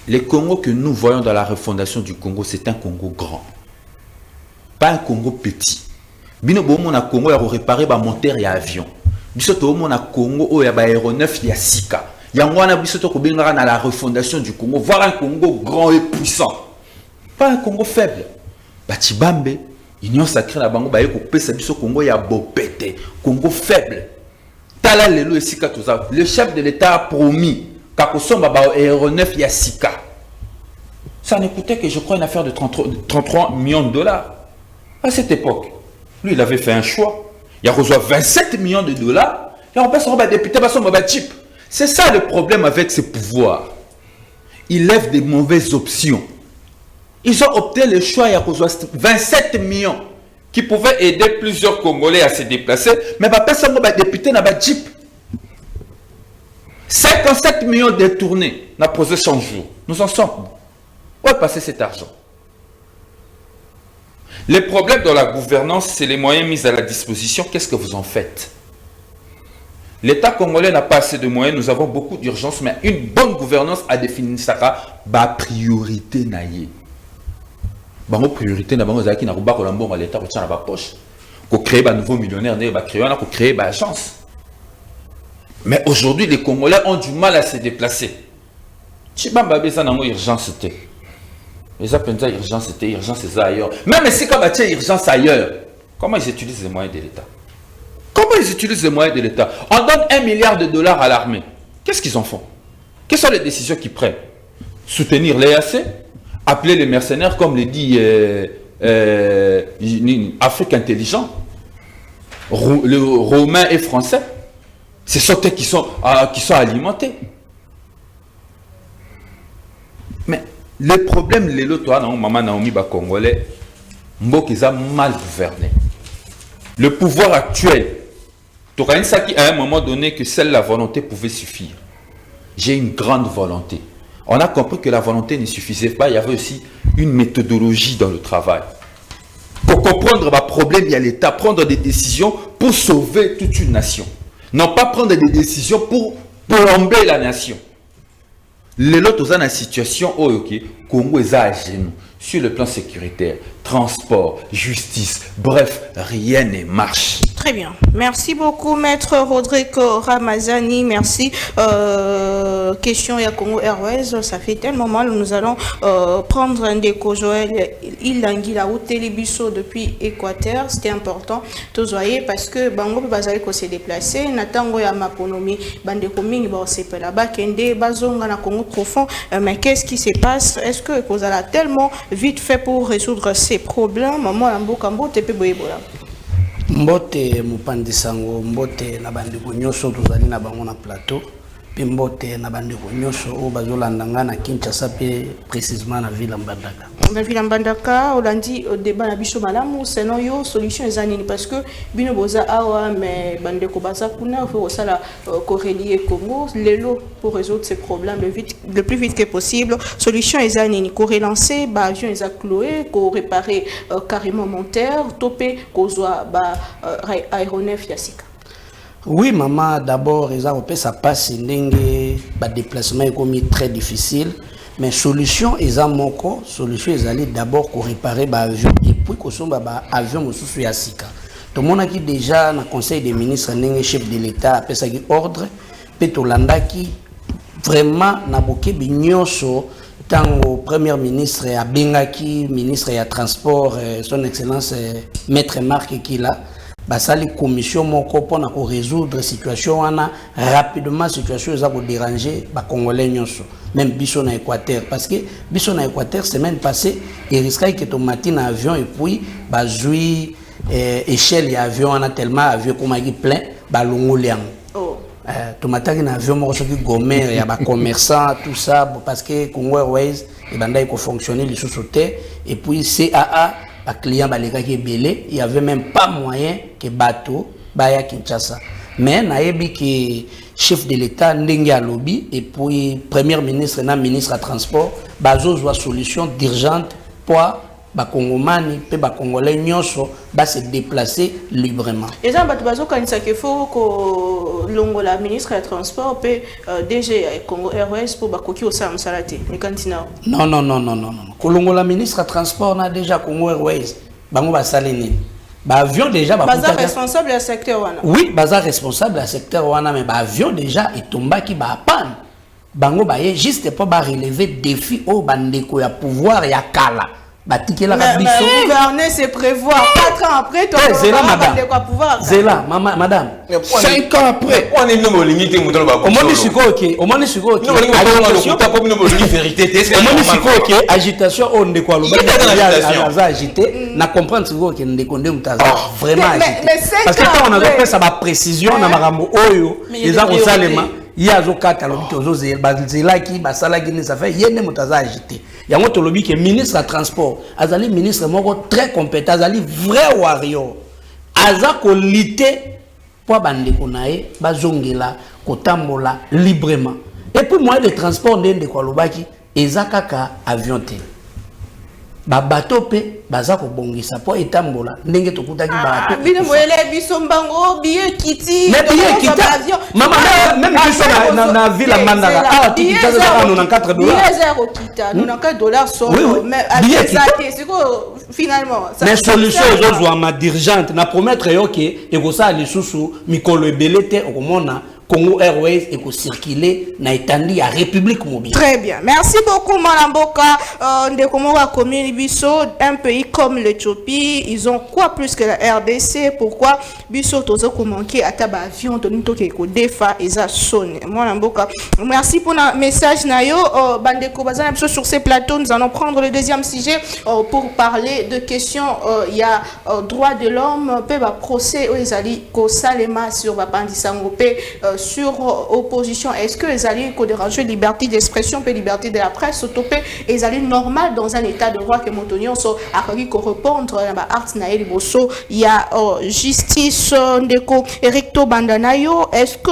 Le Congo que nous voyons dans la refondation du Congo, c'est un Congo grand. Pas un Congo petit. Bino bo mon Congo ya réparer ba moteur ya avion. Biso to mon Congo o ya ba aéronef ya sika. Yangwana biso to ko bengara na la refondation du Congo, voir un Congo grand et puissant. Pas un Congo faible. Batibambe, Union sacrée na bango ba ko pesa biso Congo ya bopete, Congo faible. Tala lelo et sika tout ça. Le chef de l'État a promis ka somba ba aéronef ya sika. Ça ne coûtait que je crois une affaire de 33 millions de dollars. À cette époque, lui, il avait fait un choix. Il a reçu 27 millions de dollars. Et on passe à député, chip. C'est ça le problème avec ce pouvoir. Ils lèvent des mauvaises options. Ils ont opté le choix, il a reçu 27 millions qui pouvaient aider plusieurs Congolais à se déplacer. Mais pas personne va député dans le chip. 57 millions détournés dans posé 100 jours. Nous en sommes. Où est passé cet argent? Le problème dans la gouvernance, c'est les moyens mis à la disposition. Qu'est-ce que vous en faites? L'État congolais n'a pas assez de moyens. Nous avons beaucoup d'urgence, mais une bonne gouvernance a défini ça. Ba priorité naïe. Bango priorité na bango zaki na ruba ko lambonga l'État ko tshana ba poche. Ko créer ba nouveau millionnaire, ba créer na ko créer ba agence. Mais aujourd'hui, les Congolais ont du mal à se déplacer. Chibamba besa na mo urgence c'était. Les appels d'urgence, c'était urgence, c'est ailleurs. Même si quand il y a urgence ailleurs, comment ils utilisent les moyens de l'État? Comment ils utilisent les moyens de l'État? On donne 1 milliard de dollars à l'armée. Qu'est-ce qu'ils en font? Quelles sont les décisions qu'ils prennent? Soutenir l'EAC? Appeler les mercenaires, comme le dit Afrique Intelligent? Le Romain et Français? Ce sont eux qui sont alimentés. Mais le problème, les lotois, maman Naomi ba Congolais, Mbok a mal gouverné. Le pouvoir actuel, tu as dit à un moment donné que seule la volonté pouvait suffire. J'ai une grande volonté. On a compris que la volonté ne suffisait pas. Il y avait aussi une méthodologie dans le travail. Pour comprendre le problème, il y a l'État prendre des décisions pour sauver toute une nation. Non pas prendre des décisions pour plomber la nation. Lelo dans une situation où Congo est à genoux sur le plan sécuritaire, transport, justice, bref, rien ne marche. Très bien. Merci beaucoup, Maître Rodrigo Ramazani. Merci. Question à Congo Airways. Ça fait tellement mal. Nous allons prendre un déco. Joël Ilangi, la route Télébisso depuis Équateur. C'était important. Tous voyez parce que Bango Bazali ko se déplacer. Natango ya maponomi. Bande koming ba sepe là-bas. Kende bazonga na Congo profond. Mais qu'est-ce qui se passe? Est-ce que vous allez tellement vite fait pour résoudre ces problèmes? Maman Lamboka Mbote pe boyebola. Mbote mupandi sango mbote na bandeko nyonso tozali na bango na plateau pe mbote na bandeko nyonso o bazolanda nga na Kinshasa pe précisément na ville Mbandaka. Na ville Mbandaka olandi débat na biso malamu sinon yo solution ezanini parce que bino boza awa mais bandeko baza kuna faut sala corrélier Congo lelo pour résoudre ces problèmes le plus vite que possible. Solution ezanini ko relancer ba avion eza cloué ko réparer carrément monteur topé ko zoa ba aéronef yasika. Oui maman, d'abord ça passe ndenge ba déplacement est comme très difficile mais solution eza moko solution ezali d'abord ko réparer ba avion et puis ko somba ba avion mosusu ya sika. Tout le monde qui déjà na conseil des ministres ndenge chef de l'état a pesaki ordre pe to landaki vraiment na bokebi nyonso tango premier ministre a bengaki ministre ya transport son excellence maître Marc Kila basali commission moko pona ko résoudre situation wana rapidement situation eza ko déranger ba congolais nyonso même biso na Équateur parce que biso na Équateur semaine passée il risquait que tomati na avion et puis bazui échelle ya avion wana tellement avion komaki plein ba longoliang tomataki na avion moko soki gomer ya ba commerçant tout ça parce que Congo Airways et banda ko fonctionner les sous-sauter et puis CAA les clients balekaki belé il y avait même pas moyen que bateau baya Kinshasa mais nayebi que chef de l'état ndenge lobby et puis premier ministre na ministre à transport bazo zoa solution d'urgence pour ba congomani pe ba congolais nyonso ba se déplacer librement. Et ça bato bazo kanisa ke faut ko longola ministre ya transport pe DG Congo Airways pour ba koki o sa msalate e kantina. Non. Ko longola ministre ya transport na déjà Congo Airways bango ba salini. Ba avion déjà ba baza responsable du secteur wana. Oui, baza responsable du secteur wana mais ba avion déjà et tombaki ba panne. Bango ba ye juste pour ba relever défi au bandeko ya pouvoir ya kala. Batiki la biso gouverner c'est prévoir 4 ans après toi de quoi pouvoir Zela madame 5 ans après on est non limité muto ba au monde siko ok agitation on de quoi lo agité na comprendre siko que ndeko nde mutaza vraiment agité parce que quand on a fait ça ba précision na makambo oyo eza ko salema yazo kata lo bitozo zela ki basalaki ni ça fait yene mutaza agité yango to lobi que ministre à transport azali ministre moko très compétent azali vrai warrior aza ko lité pour bandeko nae bazongela kotambola librement et puis moyen de transport ndende ko lobaki ezakaka avion te ba bateau pe baza ko bongisa po etambola ndenge tokutaki bateau bino moyele biso mbango billet kiti mais billet kiti maman même biso na ville Mbandaka ah tu as $94 $94 sont mais billet c'est quoi finalement mais solution aux ma dirigeante na promettre yo ke e ko sa lisusu mikolo ebele te okomona Congo Airways et pour circuler na étendue à République mobile. Très bien. Merci beaucoup Malamboka. De Komora commune Bisso, un pays comme l'Éthiopie, ils ont quoi plus que la RDC? Pourquoi Bisso tozo ko manquer à taba avion to nito ke ko defa eza sonne. Malamboka. Merci pour le message nayo bandeko bazana biso sur ces plateaux. Nous allons prendre le deuxième sujet pour parler de questions il y a droit de l'homme, pe ba procès o ezali ko salema sur ba pandisango pe sur opposition. Est-ce que les alliés qui déranger liberté d'expression et liberté de la presse topé les alliés normal dans un état de droit que Montonion so a ko répondre à art naël bosso il y a justice ndeko Eric Tobandanayo. Est-ce que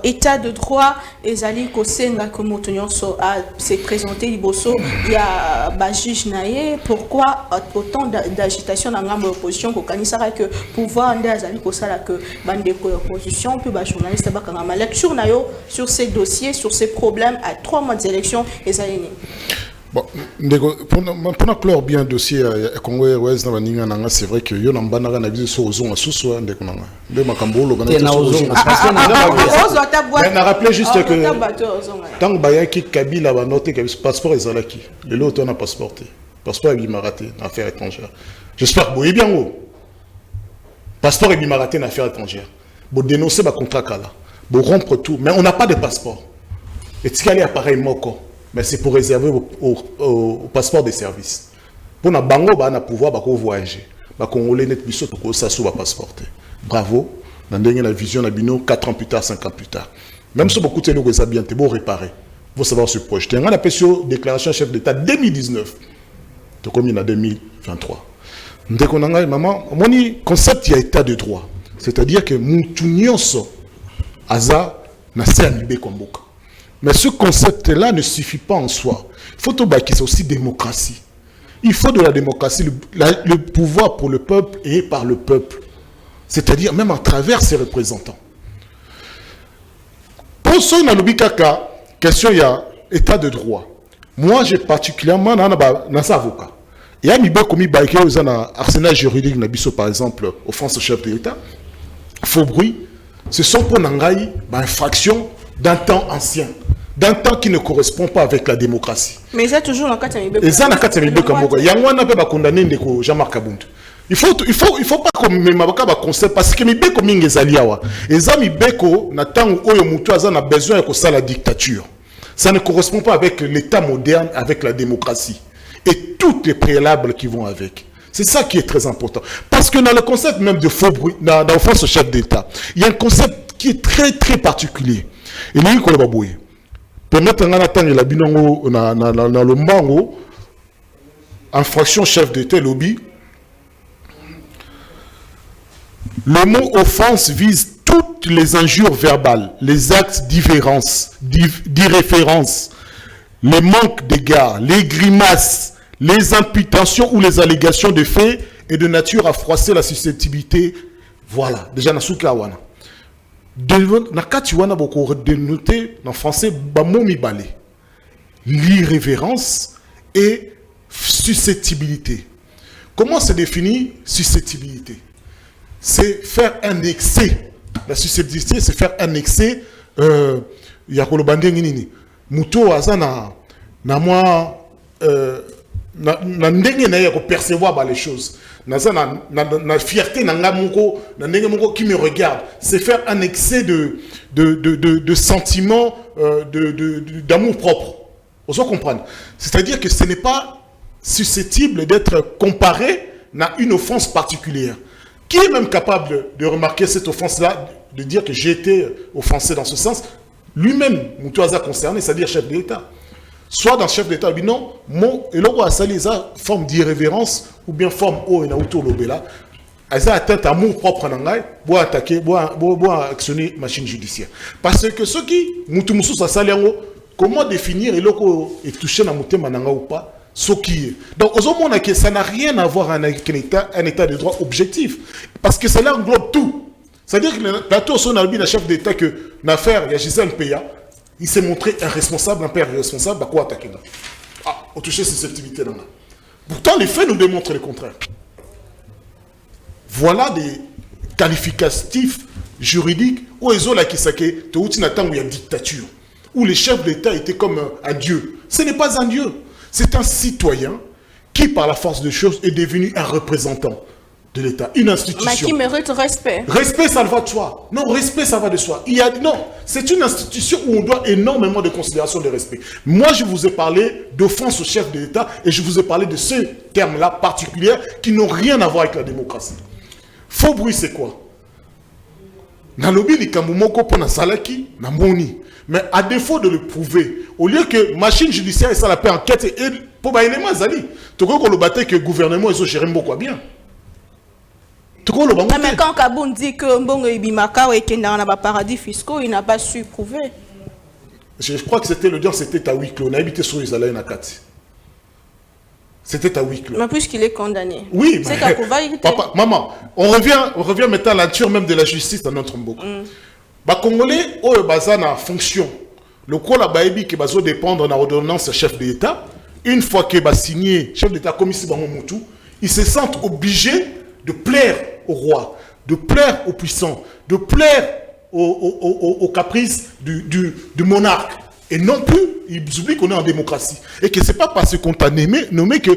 état de droit ezali kosenga que moto nyonso a se présenter liboso ya ba juge naye. Pourquoi autant d'agitation dans la opposition ko kanisaka que pouvoir nde azali kosala que bande ko opposition puis ba journaliste ba kanga lecture na yo sur ces dossiers, sur ces problèmes à 3 mois des élections ezali ni. Bon, pour clore bien le dossier Congo Airways, c'est vrai que yo nambana na biso ozonga susu ndeko nanga. Nde makambo lo bana ozonga. Mais na rappeler juste que tant bayaki Kabila ba noté que passeport ezalaki. Le lot on a passeporté. Passeport ebimaraté na affaires étrangères. J'espère boye bien go. Passeport ebimaraté na affaires étrangères. Bo dénoncer ba contrat kala. Bo rompre tout, mais on n'a pas de passeport. Et tikali appareil moko. Mais c'est pour réserver au passeport de service. Pour na bango ba na pouvoir ba ko voyager. Ba congolais net biso to ko sa sou ba passeporter. Bravo. Dans la vision na bino 4 ans plus tard, 5 ans plus tard. Même si beaucoup de gens ont bien, c'est bon réparer. Il faut savoir se projeter. On a appelé sur déclaration chef d'État 2019. Donc comme il y en a 2023. Dès qu'on a maman, mon concept il y a état de droit. C'est-à-dire que Moutounionso Aza n'a pas libé comme beaucoup. Mais ce concept-là ne suffit pas en soi. Il faut qu'il y ait aussi démocratie. Il faut de la démocratie, le pouvoir pour le peuple et par le peuple. C'est-à-dire même à travers ses représentants. Pour ce Nalubikaka, question il y a état de droit. Moi, j'ai particulièrement dans avocat. Il y a un arsenal juridique, par exemple, offense au chef de l'État, faux bruit. Ce sont pour Nangaï infraction d'un temps ancien, d'un temps qui ne correspond pas avec la démocratie. Mais il y a toujours un cas de il y a un condamné Jean-Marc Kabund. Il faut pas comme un concept parce que Mibeko Mingezaliawa. Et ça Mibeko n'attend où Mutu a besoin de ça la dictature. Ça ne correspond pas avec l'État moderne, avec la démocratie. Et tous les préalables qui vont avec. C'est ça qui est très important. Parce que dans le concept même de faux bruit, dans l'offense au chef d'État, il y a un concept qui est très très particulier. Et lui, il y pour mettre en attente la binongo dans le mbango, infraction chef d'État lobby. Le mot offense vise toutes les injures verbales, les actes d'irréférence, les manques d'égard, les grimaces, les imputations ou les allégations de faits et de nature à froisser la susceptibilité. Voilà, déjà na soukawana. Na katiwana beaucoup dénoté en français bamomi balé. L'irrévérence et susceptibilité. Comment se définit susceptibilité? C'est faire un excès. La susceptibilité, c'est faire un excès. Yakolobande nini. Muto azana na moi na ndenge na yako percevoir les choses. Na fierté na ngamuko na ndenge moko qui me regarde. C'est faire un excès de sentiments d'amour propre. On doit comprendre. C'est-à-dire que ce n'est pas susceptible d'être comparé à une offense particulière. Qui est même capable de remarquer cette offense-là, de dire que j'ai été offensé dans ce sens? Lui-même, Moutouaza concerné, c'est-à-dire chef d'État. Soit dans chef d'État, il dit non, et là, ça les a forme d'irrévérence ou bien forme haut et autour de l'obéla. Ils ont atteint amour propre en anglais pour attaquer, pour actionner machine judiciaire. Parce que ceux qui, Moutoumousou, ça comment définir et loko est touché dans Mouté Mananga ou pas? Ce qui est. Donc, ça n'a rien à voir avec un état de droit objectif. Parce que cela englobe tout. C'est-à-dire que le plateau son albi, le chef d'État, que l'affaire, il y a Gisèle Péa, il s'est montré irresponsable, un père irresponsable, à quoi attaquer là? Ah, on touche susceptibilité là. Pourtant, les faits nous démontrent le contraire. Voilà des qualificatifs juridiques où ils ont la kisake, où il y a dictature, où les chefs d'État étaient comme un dieu. Ce n'est pas un dieu. C'est un citoyen qui, par la force des choses, est devenu un représentant de l'État, une institution. Mais qui mérite respect. Respect, ça va de soi. Non, respect, ça va de soi. Non, c'est une institution où on doit énormément de considération de respect. Moi, je vous ai parlé d'offense au chef de l'État et je vous ai parlé de ce terme-là particulier qui n'ont rien à voir avec la démocratie. Faux bruit, c'est quoi? Nalobi ni kamumoko pona salaki na moni. Mais à défaut de le prouver, au lieu que machine judiciaire et ça la paix enquête et pour élément zali, tu crois qu'on le battait que le gouvernement ils ont géré beaucoup bien. Mais quand Kaboun dit que Mbongo Ibimaka était dans les paradis fiscaux, il n'a pas su prouver. Je crois que c'était l'audience, c'était à huis clos. On a habité sur les Alain Nakati. C'était à huis clos. Mais puisqu'il est condamné. Oui, c'est qu'à papa, maman, on revient maintenant à la nature même de la justice dans notre Mboko. Les Congolais, ont une fonction. Le coup la baïbi qui va dépendre de l'ordonnance chef d'État, une fois qu'il va signer chef d'État comme ici Moutou, ils se sentent obligés de plaire au roi, de plaire aux puissants, de plaire aux caprices du monarque. Et non plus, ils oublient qu'on est en démocratie. Et que ce n'est pas parce qu'on t'a nommé que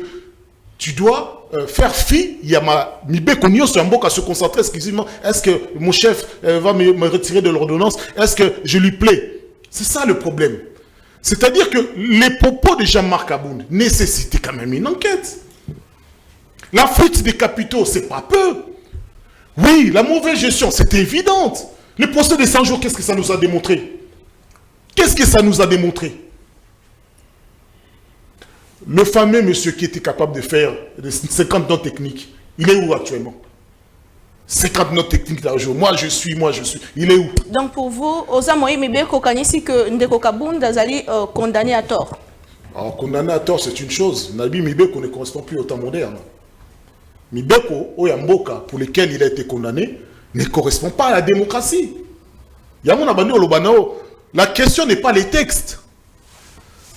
tu dois faire fi. Il y a ma Mibé sur un bok à se concentrer exclusivement. Est-ce que mon chef va me retirer de l'ordonnance? Est-ce que je lui plais? C'est ça le problème. C'est-à-dire que les propos de Jean-Marc Abound nécessitaient quand même une enquête. La fuite des capitaux, c'est pas peu. Oui, la mauvaise gestion, c'est évident. Le procès des 100 jours, qu'est-ce que ça nous a démontré? Qu'est-ce que ça nous a démontré? Le fameux monsieur qui était capable de faire 50 notes techniques, il est où actuellement? 50 notes techniques d'un jour. Moi je suis. Il est où? Donc pour vous, Osamoye Mibé Kokanisi que Ndeko Kabound Azali condamné à tort. Alors condamné à tort, c'est une chose. Nabi Mibeko ne correspond plus au temps moderne. Mibeko, Oyamboka, pour lequel il a été condamné, ne correspond pas à la démocratie. La question n'est pas les textes.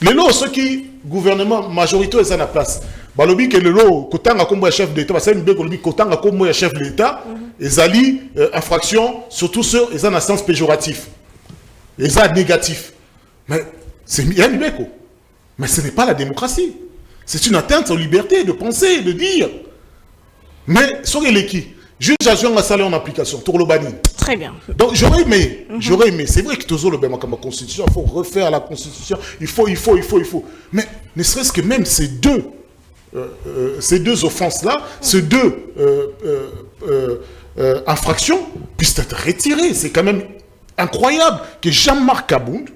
Les lots, ceux qui, gouvernement, majorité, ils sont à la place. Balobi que le lot, Kotanga comme chef d'État, parce que Mibeko, Kotanga comme chef d'État, ils allient infraction, surtout ceux, ils ont un sens péjoratif. Ils ont négatif. Mais c'est Mibeko. Mais ce n'est pas la démocratie. C'est une atteinte aux libertés de penser, de dire. Mais, sur les qui juge adjoint à salaire en application, pour le banni. Très bien. Donc, j'aurais aimé. C'est vrai que toujours le ma constitution, il faut refaire la constitution, il faut. Mais, ne serait-ce que même ces deux offenses-là, ces deux infractions puissent être retirées. C'est quand même incroyable que Jean-Marc Abound,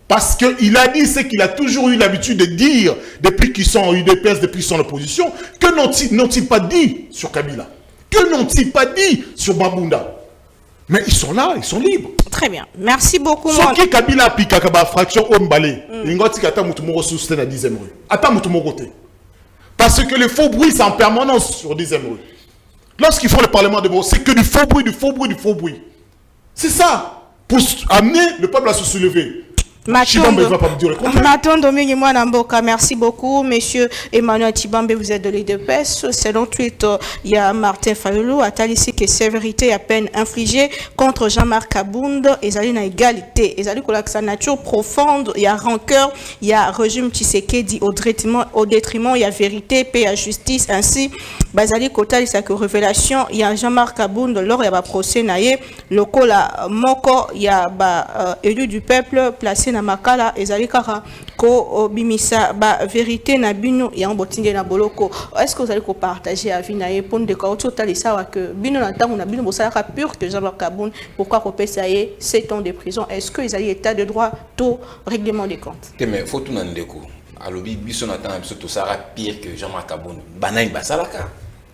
parce qu'il a dit ce qu'il a toujours eu l'habitude de dire depuis qu'ils sont en UDPS, depuis qu'ils sont en opposition, que n'ont-ils pas dit sur Kabila? Que n'ont-ils pas dit sur Babunda? Mais ils sont là, ils sont libres. Très bien. Merci beaucoup. Ce qui Kabila applique à la fraction Ombale, il y a à 10e rue. Attends, parce que les faux bruits, c'est en permanence sur 10e rue. Lorsqu'ils font le Parlement de c'est que du faux bruit. C'est ça. Pour amener le peuple à se soulever. Matondo Mingi Mwanamboka, merci beaucoup. Monsieur Emmanuel Tibambe, vous êtes de l'IDPS. Selon tweet, il y a Martin Fayulu, a ici que sévérité à peine infligée contre Jean-Marc Abound, et il y a une égalité. Il y a sa nature profonde, il y a rancœur, il y a régime Tshisekedi au détriment, il y a vérité, paix et justice. Ainsi, Bazali Kota, il y a que révélation, il y a Jean-Marc Abound, lors il y a procès naïe, le Kola Moko, il y a élu du peuple placé na makala ezali kaka ko bimisa ba vérité na bino ya mbotinde na boloko. Est-ce que vous allez partager avis na pour de ka ototalisa que bino na tango na bino bosala pur que Jean-Marc Abound pourquoi kopesa ye 7 ans de prison? Est-ce que ils allaient état de droit tout règlement des comptes? Mais faut tout nan ndeko alobi biso na tango biso to sara pire que Jean-Marc Abound banay basalaka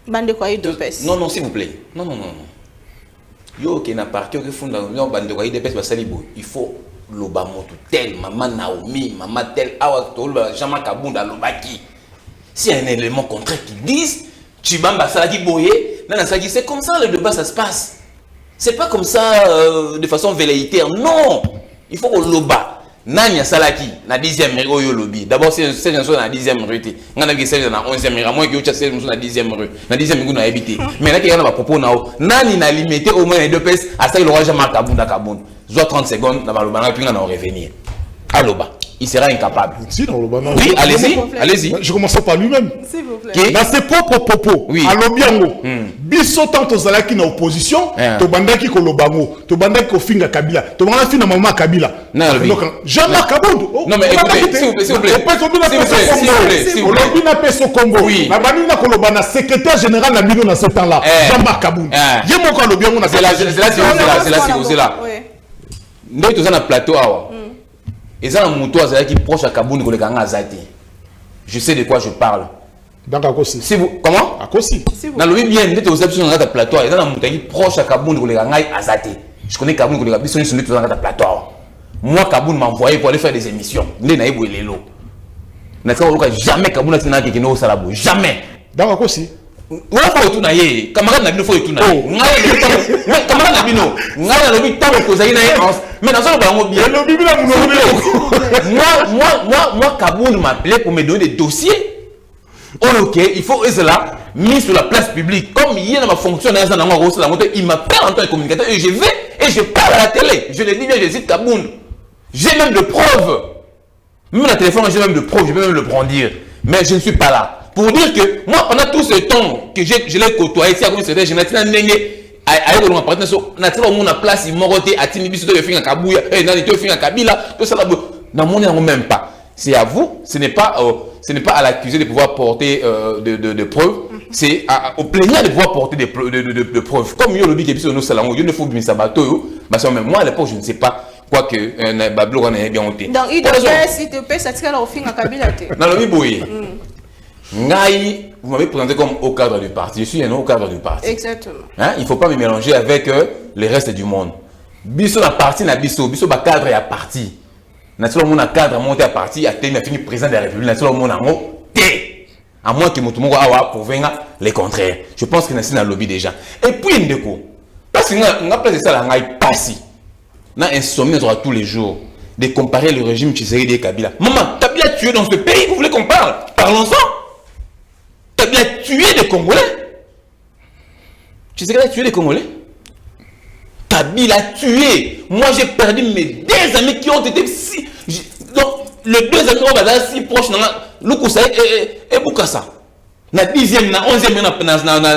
bande ko de pes. Non s'il vous plaît. Non. Yo ke na parti que funda no bande ko de pes basali bo il faut loba moto tel maman Naomi maman tel awa to Jean-Marc Abound alobaki. Si un élément contraire qui disent Chibamba Salaki Boye, c'est comme ça le débat ça se passe. C'est pas comme ça de façon velléitaire. Non, il faut que loba. Nanya Salaki na 10e rue au lobby. D'abord c'est une chose na 10e rue. On a vu c'est na 11e rue. Moi qui au c'est na 10e rue. Na 10e rue na habité. Mais là qu'il y a pas propos na nani na limité au moins les deux pièces à ça il aura Jean-Marc Abound. Soit 30 secondes na balobana puis on va revenir. Aloba. Il sera incapable. Oui, allez-y. Je commence par lui-même. S'il vous plaît. Dans ses propres propos, oui. Alobiango, biso tant ozalaki na opposition, to bandaki ko lobango, to bandaki ko finga Kabila, to bandaki na maman Kabila. Jean-Marc Abound. Non mais écoutez, s'il vous plaît. S'il vous plaît. Na peso combo. Na bani na ko lobana secrétaire général na bino na ce temps-là. Jean-Marc Abound. Yemoko alobiango na c'est là. Ndoi to na plateau awa. Et ça, mon toit, c'est qui proche à Kabound, je sais de quoi je parle. Donc à cause. Si vous comment? À cause. Dans le bien, vous êtes aux options dans le plateau. Et dans la montagne proche à Kaboun, vous les gagnez à Zate. Je connais Kaboun, vous les gagnez sur le plateau. Moi, Kaboun m'a envoyé pour aller faire des émissions. Vous n'avez pas les lots. Jamais Kaboun n'a pas été au Salabo. Jamais. Donc à cause. On a fait tout naïe. Camarade Nabino faut tout naïe. Camarade Nabino. On a le temps pour causer naïe. Mais dans ce moment bien. Moi, Kaboun m'a appelé pour me donner des dossiers. Oh, ok, il faut cela mis sur la place publique. Comme il y a ma fonction, il m'appelle en tant que communicateur et je vais et je parle à la télé. Je le dis bien, je cite Kaboun. J'ai même de preuves. Même la téléphone, j'ai même de preuves, je peux même le brandir. Mais je ne suis pas là. Pour dire que moi, pendant tout ce temps que je l'ai côtoyé, si à cause de je n'ai pas de place, il m'a roté à Tinibiso de Finga Kabouya, et dans les deux Finga Kabila, tout ça là, dans mon nom même pas. C'est à vous, ce n'est pas à l'accusé de pouvoir porter de preuves, c'est au plaignant de pouvoir porter de preuves. Comme il y a le but qui est nous salons, il ne faut pas s'abattre, mais moi à l'époque je ne sais pas quoi que Bablo en est bien honté. Donc il doit s'il te plaît, ça tire au fin à Kabila. Dans le Biboui, Ngaï, vous m'avez présenté comme au cadre du parti. Je suis un au cadre du parti. Exactement. Hein? Il ne faut pas me mélanger avec le reste du monde. Biso la partie na biso ba cadre et à parti. Naturellement, mon cadre a monté à parti, a fini président de la République. Naturellement, mon amour, à moins que mon tour pour venir les contraires. Je pense que c'est dans le lobby déjà. Et puis, une déco. Parce que nous avons placé ça là, nous passé. Nous avons insomnie tous les jours de comparer le régime Tshisekedi et Kabila. Maman, Kabila tué dans ce pays, vous voulez qu'on parle? Parlons-en. Kabila tué des Congolais. Tshisekedi a tué des Congolais. Kabila a tué. Moi, j'ai perdu mes 2 amis qui ont été si. Donc, les 2 amis qui ont été si proches, Lukusa et Bukasa. Na 10e, na 11e,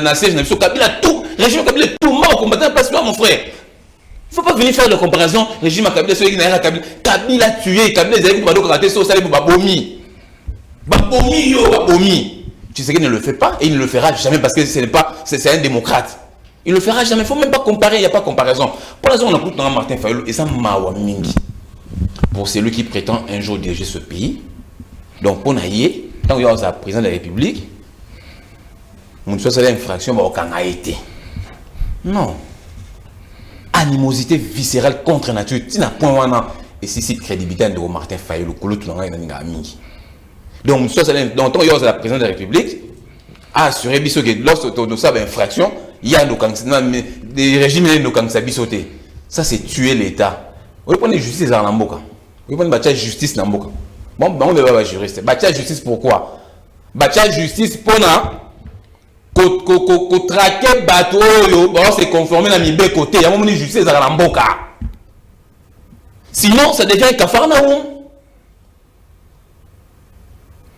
na 16e, Kabila tout. Régime Kabila tout mort combattant, parce que mon frère. Il ne faut pas venir faire de comparaison. Régime Kabila, celui qui n'a rien à Kabila. Kabila a tué. Kabila, les amis qui ont raté ça, c'est Babomi. Babomi, yo, Babomi. Tu sais qu'il ne le fait pas et il ne le fera jamais parce que c'est un démocrate. Il ne le fera jamais. Il ne faut même pas comparer. Il n'y a pas de comparaison. Pour l'instant, on a écouté Martin Fayulu et ça m'a mingi. Pour celui qui prétend un jour diriger ce pays. Donc, pour Naïe, tant qu'il y a un président de la République, on soit une infraction, aucun a été. Non. Animosité viscérale contre nature. Tu n'as point un et si c'est crédibilité de Martin Fayulu, donc, dans le temps où il y a la présidente de la République, a assuré que lorsque nous avons infraction, il y a des régimes qui sont sautés. Ça, c'est tuer l'État. Vous prenez justice dans l'Amboka. Vous prenez la justice dans l'Amboka. Bon, on ne va pas jurer. La justice pourquoi? La justice pour traquer le bateau, c'est conformé à mes côtés. Il y a une justice dans l'Amboka. Sinon, ça devient un cafarnaum.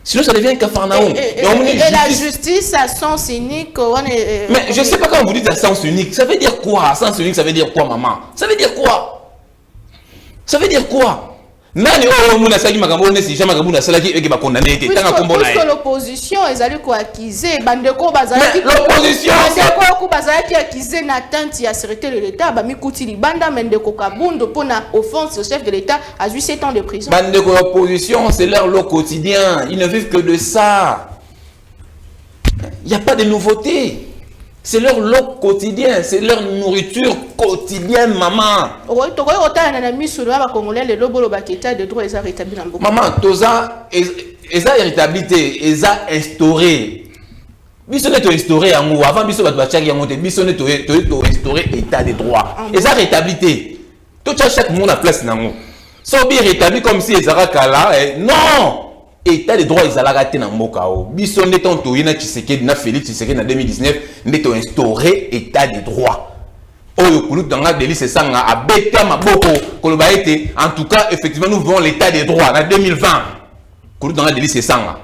Sinon, ça devient un cafarnaum. Et la justice à sens unique. Mais je ne sais pas quand vous dites à sens unique. Ça veut dire quoi? À sens unique, ça veut dire quoi, maman? Ça veut dire quoi? Ça veut dire quoi? Nani puisque l'opposition est allée accuser l'opposition accusé n'atteinte à sécurité de l'État bamikuti libanda mendeko kabundo pour na offense au chef de l'État à 7 ans de prison. Bandeko l'opposition c'est leur lot quotidien, ils ne vivent que de ça. Il n'y a pas de nouveauté. C'est leur lot quotidien, c'est leur nourriture quotidienne, maman. Maman, toza, eza irritabilité, eza instauré. Biso ne to instauré yango avant biso bat bachaki yango te biso ne to instauré état de droit. Eza irritabilité. Tout chaque monde a place nango. So bien rétabli comme si ezara kala, non. État de droit ils allaient rater dans mboka o biso neton to yina Tshisekedi na Félix Tshisekedi en 2019 neto instauré état de droit oyo kulu danga délice sanga abeta maboko koloba été en tout cas effectivement nous voulons l'état de droit en 2020 kulu danga délice sanga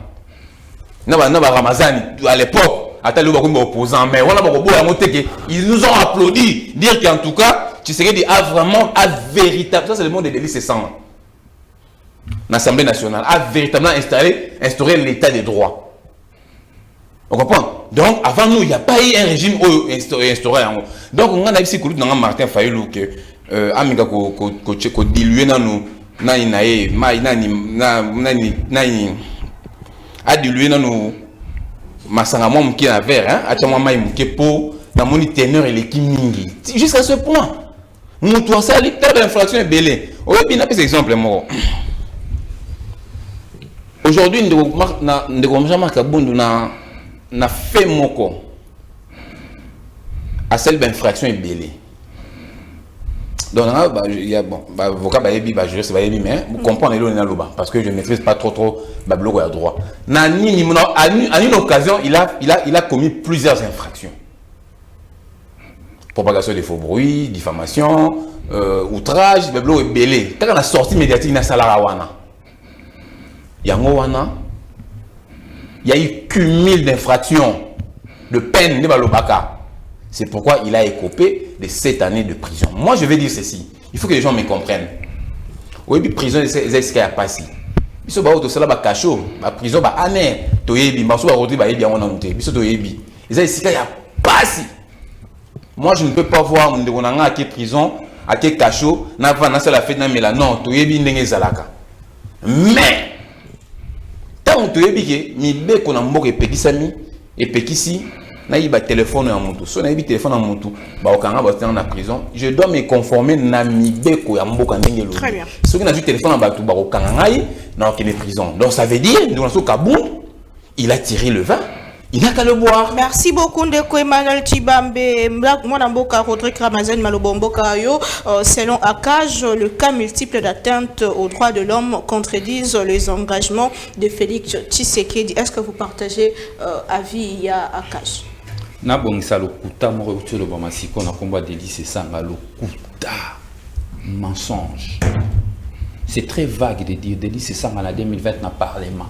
na ba Ramazani à l'époque ata le bakomba opposant mais voilà bako boya moteke ils nous ont applaudi dire qu'en tout cas Tshisekedi a vraiment a véritable ça c'est le monde de délice sanga. L'Assemblée nationale a véritablement instauré l'état de droit. On comprend? Donc, avant nous, il n'y a pas eu un régime instauré. Donc, on a dit que Martin Fayulu que Amiga ko dilué dans nous, a dilué dans nous masanga moi muke na verre hein acha moi mai muke po na moni teneur et l'équipe mingi jusqu'à ce point mutu asali telle infraction est belé oyebi na pesa exemple moko aujourd'hui ndeko Jean-Marc Bundu na fait moko à celle infraction est belé donc il y a bon avocat bayebi ba juriste bayebi mais vous comprenez le na loba parce que je ne maîtrise pas trop ba bloc à droit na ni à une occasion il a commis plusieurs infractions. Propagation des faux bruits, diffamation, outrage, ba bloc est belé. Quand la sortie médiatique na salara wana. Yango wana il y a eu cumul d'infractions de peine de balobaka. C'est pourquoi il a écopé de 7 années de prison. Moi, je vais dire ceci. Il faut que les gens me comprennent. Oui, prison, c'est ce qu'il y a passé. Il faut que cela soit caché. La prison, c'est année. Il faut que moi, je ne peux pas voir mon prison, à quel cachot, n'a pas la fête, non, mais, tant que tu es mi be qu'on a mort et pekisami et pekisi na iba téléphone en moto so na ibi téléphone en moto ba okanga ba dans la prison je dois me conformer na mi be ko ya mboka ndenge lo très bien ceux qui n'a du téléphone en batou ba okanga ngai na que les prisons donc ça veut dire dans so kabou il a tiré le vin. Il n'a qu'à le boire. Merci beaucoup Ndeko Emmanuel Tshibambe. Moi Namboka Rodrigue Ramazan Malobomboka yo selon ACAJ, le cas multiple d'atteinte aux droits de l'homme contredisent les engagements de Félix Tshisekedi. Est-ce que vous partagez avis à ACAJ? Na bongisa lokuta mo reuti le bamasiko na combat délice sanga lokuta mensonge. C'est très vague de dire délice sanga en 2020 na parlement.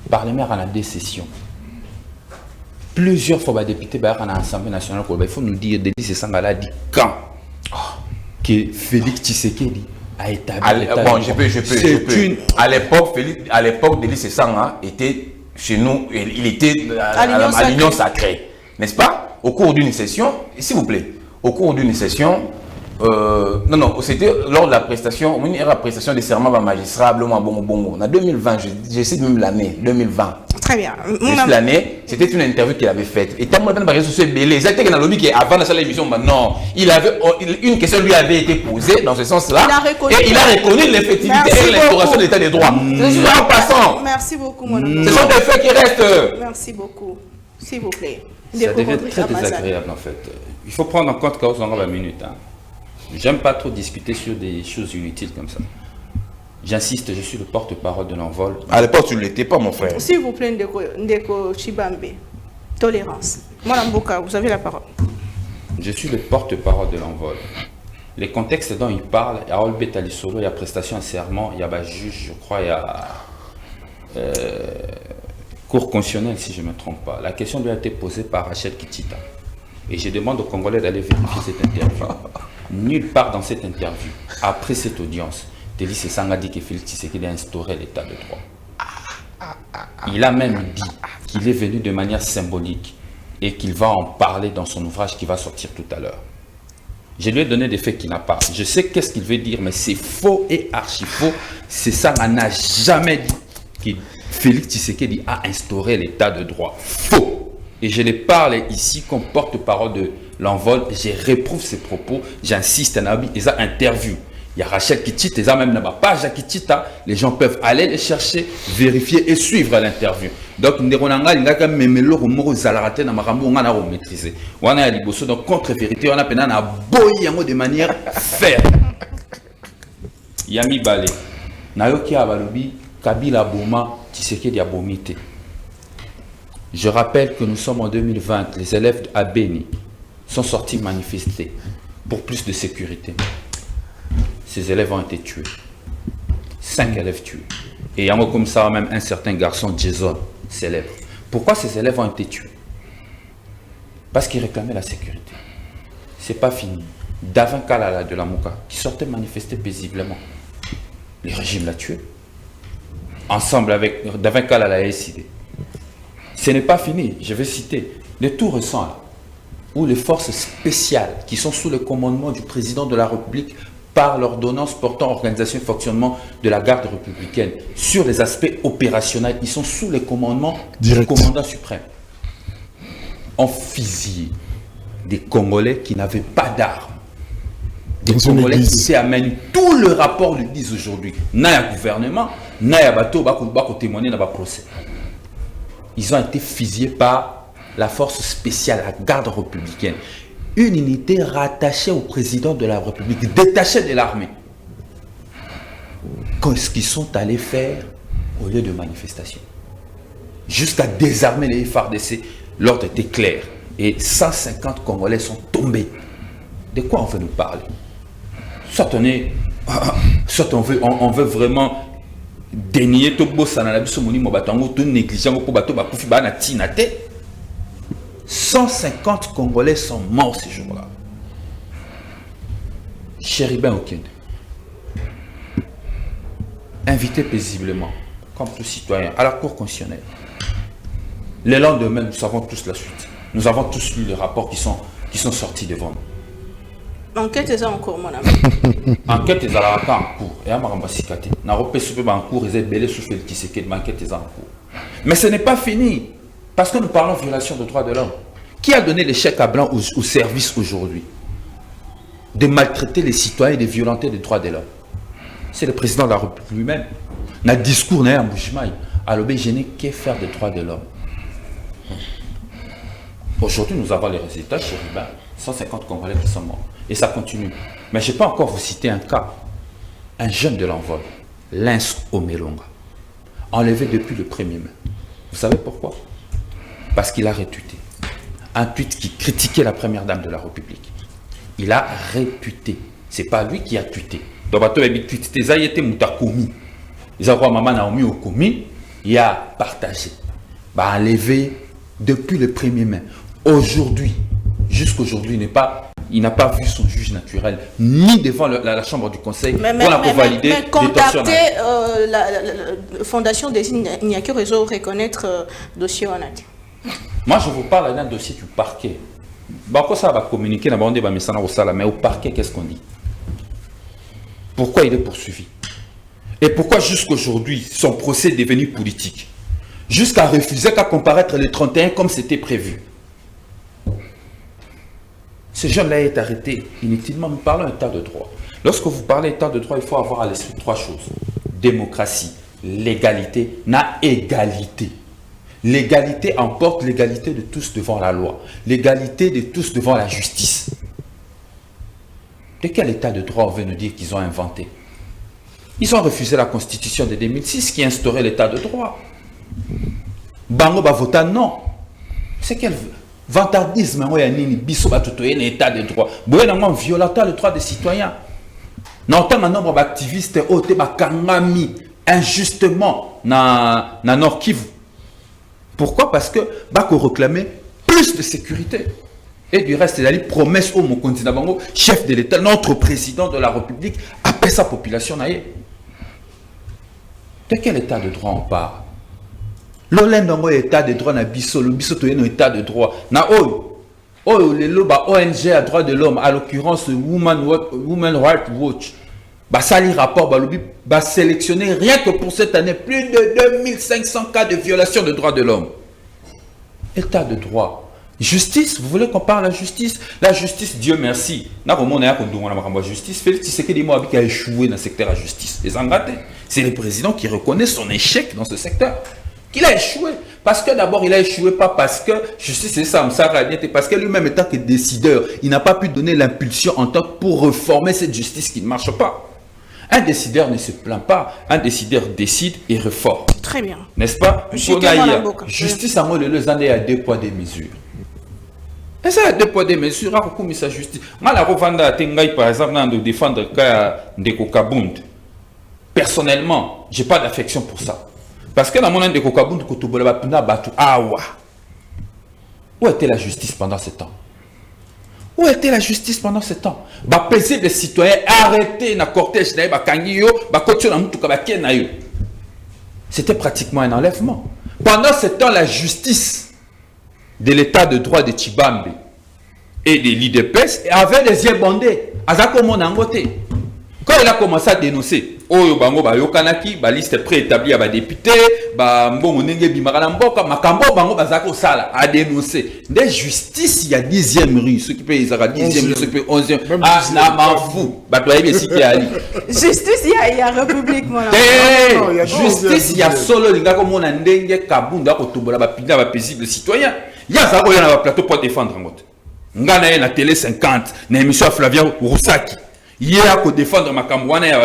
Parlement a deux sessions. Plusieurs fois, les députés à l'Assemblée nationale, il faut nous dire, Délice Sangala dit quand que Félix Tshisekedi a établi. Bon, je peux. À l'époque, Délice Sangala était chez nous, il était à l'Union sacrée. N'est-ce pas? Au cours d'une session, s'il vous plaît, au cours d'une session, non, c'était lors de la prestation, la prestation des serments par magistrat, en 2020, je cite même l'année, 2020. Très bien. L'année, c'était une interview qu'il avait faite. Et tant que réseaux sociaux belé, exactement dans le lobby qui avant la salle d'émission, non, une question lui avait été posée dans ce sens-là. Et il a reconnu l'effectivité et l'instauration de l'état des droits. C'est en passant. Merci beaucoup, mon ami. Ce sont des faits qui restent. Merci beaucoup. S'il vous plaît. Ça devient très désagréable en fait. Il faut prendre en compte qu'on a la minute. J'aime pas trop discuter sur des choses inutiles comme ça. J'insiste, je suis le porte-parole de l'envol. À l'époque, tu ne l'étais pas, mon frère. S'il vous plaît, Ndeko Tshibambe. Tolérance. Madame Mboka, vous avez la parole. Je suis le porte-parole de l'envol. Les contextes dont il parle, il y a Olbet Alisolo, il y a prestation en serment, il y a juge, je crois, il y a cour constitutionnelle, si je ne me trompe pas. La question lui a été posée par Rachel Kitita. Et je demande aux Congolais d'aller vérifier cette interview. Nulle part dans cette interview, après cette audience, Délice Sangala dit que Félix Tshisekedi a instauré l'état de droit. Il a même dit qu'il est venu de manière symbolique et qu'il va en parler dans son ouvrage qui va sortir tout à l'heure. Je lui ai donné des faits qu'il n'a pas. Je sais qu'est-ce qu'il veut dire, mais c'est faux et archi faux. C'est ça, on n'a jamais dit que Félix Tshisekedi a instauré l'état de droit. Faux. Et je les parle ici comme porte-parole de l'envol. Je réprouve ses propos. J'insiste, ils ont interview. Il y a Rachel Kitita, ils ont même la page à Kitita. Les gens peuvent aller les chercher, vérifier et suivre l'interview. Donc, nous avons maîtrisé. Donc, contre-vérité, on a de manière ferme. Yami Balé. Nayoki Abalobi, Kabila Boma, Tshisekedi Abomite. Je rappelle que nous sommes en 2020. Les élèves à Béni sont sortis manifester pour plus de sécurité. Ces élèves ont été tués. 5 élèves tués. Et il y a comme ça même un certain garçon, Jason, célèbre. Pourquoi ces élèves ont été tués? Parce qu'ils réclamaient la sécurité. Ce n'est pas fini. Davin Kalala de la Mouka, qui sortait manifester paisiblement. Le régime l'a tué. Ensemble avec Davin Kalala a décidé. Ce n'est pas fini. Je vais citer le tout récent, où les forces spéciales qui sont sous le commandement du président de la République par l'ordonnance portant organisation et fonctionnement de la garde républicaine. Sur les aspects opérationnels, ils sont sous les commandements Direct. du commandant suprême. On fusille des Congolais qui n'avaient pas d'armes. Des Dans une Congolais qui église. étaient amenés. Tout le rapport le disent aujourd'hui. N'a un gouvernement, n'a un bateau, qui témoigner dans le procès. Ils ont été fusillés par la force spéciale, la garde républicaine. Une unité rattachée au président de la République, détachée de l'armée. Qu'est-ce qu'ils sont allés faire au lieu de manifestation? Jusqu'à désarmer les FARDC, l'ordre était clair. Et 150 Congolais sont tombés. De quoi on veut nous parler? Soit on veut vraiment dénier tout beau ça dans la biso moni mobatango tout négligent pour bateau ba poufi ba na tinate. 150 Congolais sont morts ce jour-là. Chéribin Okende, invité paisiblement, comme tout citoyen, à la Cour constitutionnelle. Le lendemain, nous savons tous la suite. Nous avons tous lu les rapports qui sont sortis devant nous. Enquête est en cours, mon ami. Enquête est en cours. Et à Marambasikate. N'a pas en cours, ils ont belé sous le tisséquet, mais enquête est en cours. Mais ce n'est pas fini. Parce que nous parlons de violation des droits de l'homme. Qui a donné les chèques à blanc au service aujourd'hui? De maltraiter les citoyens et de violenter les droits de l'homme. C'est le président de la République lui-même. Dans le discours, à Moujimaï, à l'obé, je n'ai qu'à faire des droits de l'homme. Aujourd'hui, nous avons les résultats chez Riba. 150 Congolais qui sont morts. Et ça continue. Mais je peux encore vous citer un cas. Un jeune de l'envol, Lens Omelonga, enlevé depuis le 1er mai. Vous savez pourquoi? Parce qu'il a retweeté un tweet qui critiquait la première dame de la République. Il a réputé. Ce n'est pas lui qui a tweeté. Donc, il a tweeté, il a été moutakomi. Il a dit, maman Naomi au commis, il a partagé. Enlevé depuis le 1er mai. Aujourd'hui, jusqu'aujourd'hui, il n'a pas vu son juge naturel, ni devant la chambre du conseil, pour valider mais contacter la fondation des Ignaki Réseau reconnaître dossier Onati. Moi, je vous parle d'un dossier du parquet. Pourquoi ça va communiquer mais au parquet, qu'est-ce qu'on dit? Pourquoi il est poursuivi? Et pourquoi jusqu'aujourd'hui, son procès est devenu politique? Jusqu'à refuser qu'à comparaître le 31 comme c'était prévu. Ce jeune-là est arrêté inutilement. Nous parlons d'état de droit. Lorsque vous parlez d'état de droit, il faut avoir à l'esprit trois choses. Démocratie, légalité, égalité. L'égalité emporte l'égalité de tous devant la loi. L'égalité de tous devant la justice. De quel état de droit on veut nous dire qu'ils ont inventé? Ils ont refusé la constitution de 2006 qui instaurait l'état de droit. Bango va voter non. C'est quel vantardisme il y a un état de droit. Il y a un violateur de droits des citoyens. Non, tant un nombre d'activistes ont été injustement dans Nord Kivu. Pourquoi? Parce que Bako réclamait plus de sécurité. Et du reste, il a dit promesse au continent Bango, chef de l'État, notre président de la République, appelle sa population. De quel état de droit on parle? L'Olendongo état de droit na biso, le biso toyé no état de droit. Na le loba ONG à droit de l'homme, à l'occurrence Women Rights Watch, sali rapport, sélectionner rien que pour cette année plus de 2500 cas de violation de droits de l'homme. État de droit. Justice, vous voulez qu'on parle de la justice? La justice, Dieu merci. Justice, Félix Tshisekedi Moabik a échoué dans le secteur de la justice. C'est le président qui reconnaît son échec dans ce secteur. Qu'il a échoué. Parce que d'abord, il a échoué pas parce que justice c'est ça, parce que lui-même étant que décideur, il n'a pas pu donner l'impulsion en tant que pour reformer cette justice qui ne marche pas. Un décideur ne se plaint pas, un décideur décide et reforme. Très bien. N'est-ce pas? Justice à moi, le Zandé a 2 poids 2 mesures. Et ça a 2 poids 2 mesures, à recouvrir sa justice. Moi, la revendre à Tengaï, par exemple, de défendre le cas de Kokabund. Personnellement, je n'ai pas d'affection pour ça. Parce que dans mon de Kokabund, où était la justice pendant ce temps? Où était la justice pendant ce temps? Peser des citoyens, arrêter na cortège, c'était pratiquement un enlèvement. Pendant ce temps, la justice de l'état de droit de Tshibambe et de l'IDPS avait les yeux bandés. Quand il a commencé à dénoncer, Oyo Bango Bayokanaki, ba liste préétablie à ba député, ba Mbongo Nenge Bimara Mboka, Makambo Bango Bazako Sala, a dénoncé. Des justice, il y a 10e rue, ceux qui payent, ils ont 10e rue, ceux qui payent 11e. Ah, n'a m'en fou. Bah, toi, il y a Ali. Justice, il y a République, mon justice, il y a solo, les gars, comme on a Ndenge, Kabunda, Kotobola, Bapina, paisible citoyen. Il y a ça, il y a un plateau pour défendre en mode. Ngana, na télé 50, na émission Flavien Roussaki. Il y a qu'à défendre ma Cameroun et à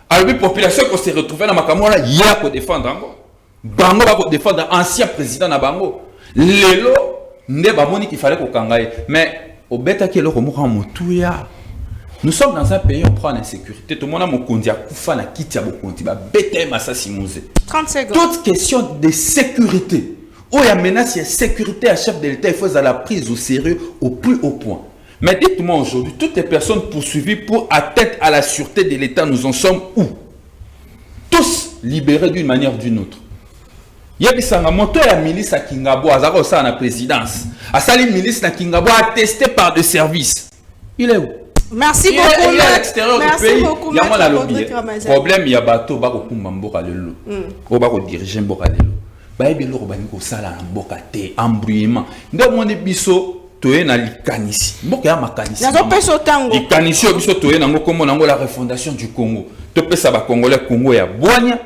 alors, la population qui s'est retrouvée dans ma Cameroun, il y a qu'à défendre encore. Bango va défendre l'ancien président de Bango. Lelo, ne ba moni qu'il fallait qu'on kangaye. Mais au bêta qui est le remords motouya. Nous sommes dans un pays où on prend l'insécurité. Tout le monde a mon conduit à Koufana, Kitia Bokonti, bêta Massassimouze. 30 secondes. Toute question de sécurité. Où il y a menace, il y a sécurité à chef de l'État, il faut la prise au sérieux au plus haut point. Mais dites-moi aujourd'hui, toutes les personnes poursuivies pour atteinte à la sûreté de l'État, nous en sommes où? Tous libérés d'une manière ou d'une autre. Il y a des sangamoto et la milice à Kingabo, à Zara à la présidence. À Salim milice à Kingabo, attesté par des services. Il est où? Merci beaucoup. Il est à l'extérieur du pays. Il y a moi la lobby. Problème, il y a bateau, bako kumba lelo. Ou bako diriger mboka lelo. Ba ebelo ko bani ko sala na mboka te embrouillement. Ndo mo ne biso toye na likanisi. Mboka ya makanisi. Nazo peso tango. Likanisi biso toye nango komo nango la refondation du Congo. To pesa ba Congolais Congo ya Boanya,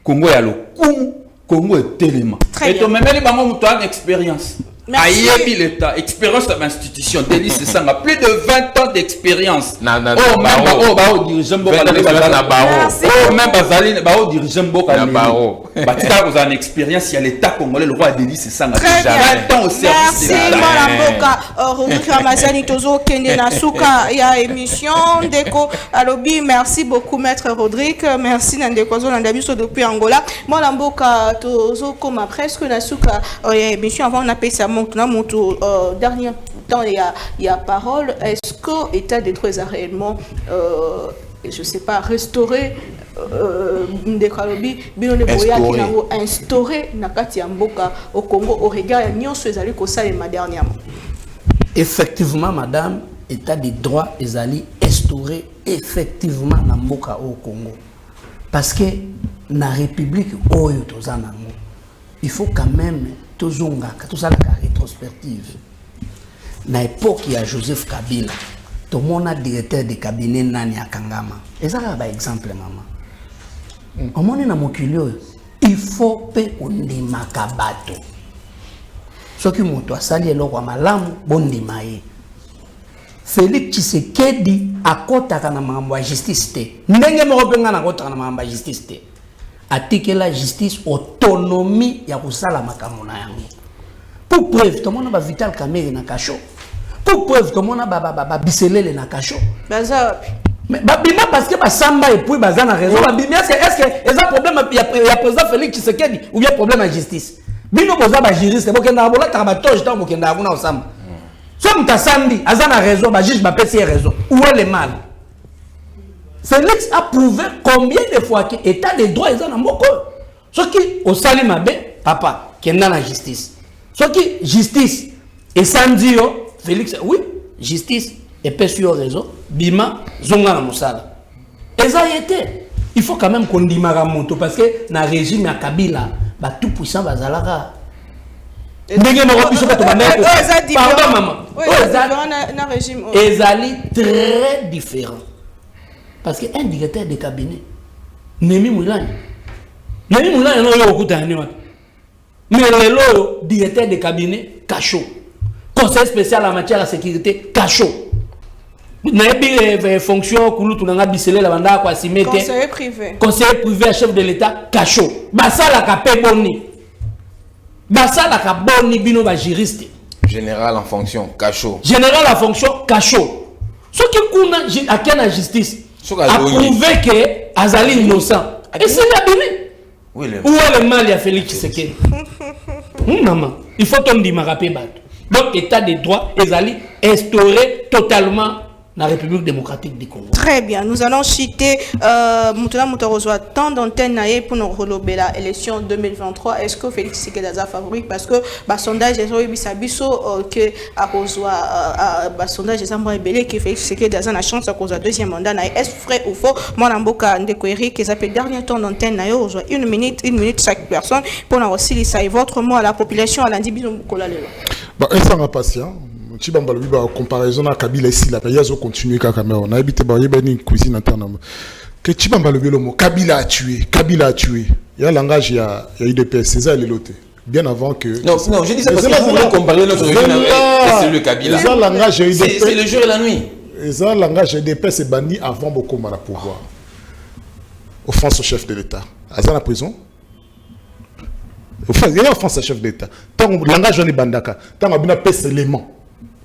Congo ya Lokumu, Congo et Téléma. Et to memeli bango muto an expérience. Aïebi l'État, expérience de l'institution, délit c'est ça, plus de 20 ans d'expérience. Oh, même au dirigeant Boka, oh, même Bazali, au dirigeant Boka, Batika, vous avez une expérience, il y a l'État congolais, le roi délit c'est ça, 20 ans au service de l'État. Merci, Boka, Rurik Ramazani, Tozo, Kende Nasuka, il y a émission, Deko, Alobi, merci beaucoup, Maître Rodrigue, merci, Nandekozo, Nandabiso, depuis Angola. Moi, Lamboka, Tozo, comme presque Nasuka, il y a émission avant, on appelle ça. Dernier temps, il y a parole. Est-ce que l'État des droits a réellement, je ne sais pas, restauré instauré Nakati Mboka au Congo au regard de Nyonso ezali kosalema dernièrement? Effectivement, madame, l'État des droits est instauré effectivement na Mboka au Congo. Parce que la République oyo tozanango, il faut quand même tout ça la rétrospective. Na époque il y a Joseph Kabila, tout le monde a directeur de cabinet nani à Kangama. Et ça c'est un exemple maman. Au monde na mokilio, il faut pe ondima kabato. Ce qui moto asali eloko malamu bondima ye. Félix Tshisekedi akotaka na mambo ya justice te. Ndenge moko penga na kotaka na mambo ya justice te. Atike la justice autonomie ya kusala makambo na yango. Pour preuve to mona ba Vital Kamerhe na kasho. Pour preuve to mona ba Biselele na kasho. Baza mais babima parce que ba samba et puis baza na raison. Babima est-ce que est un problème il y a président Félix Tshisekedi ou bien problème à justice. Bino boza ba juriste bokenda bola ta ba toje ta bokenda kuna osamba. So mutasambi azana raison ba juge ba pesi raison. Où est le mal? Félix a prouvé combien de fois que l'État des droits est en Moko. Ce qui, au Salimabe, papa, qui est dans la justice. Ce qui, justice, et sans dire, Félix, oui, justice, et pas sur réseau, Bima, Zonga na Moussala. Et ça y était. Il faut quand même qu'on dimara moto, parce que dans le régime à Kabila, bah, tout puissant va zalara. Pardon, maman. Ezali très différent. Parce qu'un directeur de cabinet, Nemi Moulani, non est au mais le directeur de cabinet, cachot. Conseil spécial en matière de sécurité, cachot. N'a fonction, conseiller privé. Conseiller privé, chef de l'État, cachot. Bassa la capé boni. Bassa la caponi bino ba juriste. Général en fonction, cachot. Général en fonction, cachot. Ce qui est à quelle justice? A prouvé que Azali innocent. Et c'est la Bénin. Où est le mal, il y a Félix Tshisekedi? Maman, il faut qu'on dise ma rapé. Donc, l'état des droits, Azali instauré totalement la République démocratique du Congo. Très bien, nous allons citer Moutona Moutarozwa tant d'antenne pour nous relever la élection 2023. Est-ce que Félix Tshisekedi est favori? Parce que le sondage est que à sondage est que Félix Tshisekedi a la chance à cause du deuxième mandat. Est-ce vrai ou faux? Moi, Namboka Ndekoeri, qui s'appelle dernier temps d'antenne, une minute chaque personne pour nous aussi les votre mot à la population à lundi. Bah, ça n'a pas patient. Tu vas me comparaison à Kabila ici, la paix, ils continuer qu'à Cameroun. On a habité une cuisine interne. Que tu vas me le mot Kabila a tué, Kabila a tué. Il y a un langage, il y a UDPS, c'est ça, les lotés. Bien avant que. Non, je dis ça parce que vous voulez comparer notre régime avec le Kabila. C'est le jour et la nuit. Et ça, le langage UDPS est banni avant beaucoup de pouvoir. Offense au chef de l'État. À la prison. Il y a offense au chef d'État. Tant que le langage est bandaka, tant que le pèse l'élément.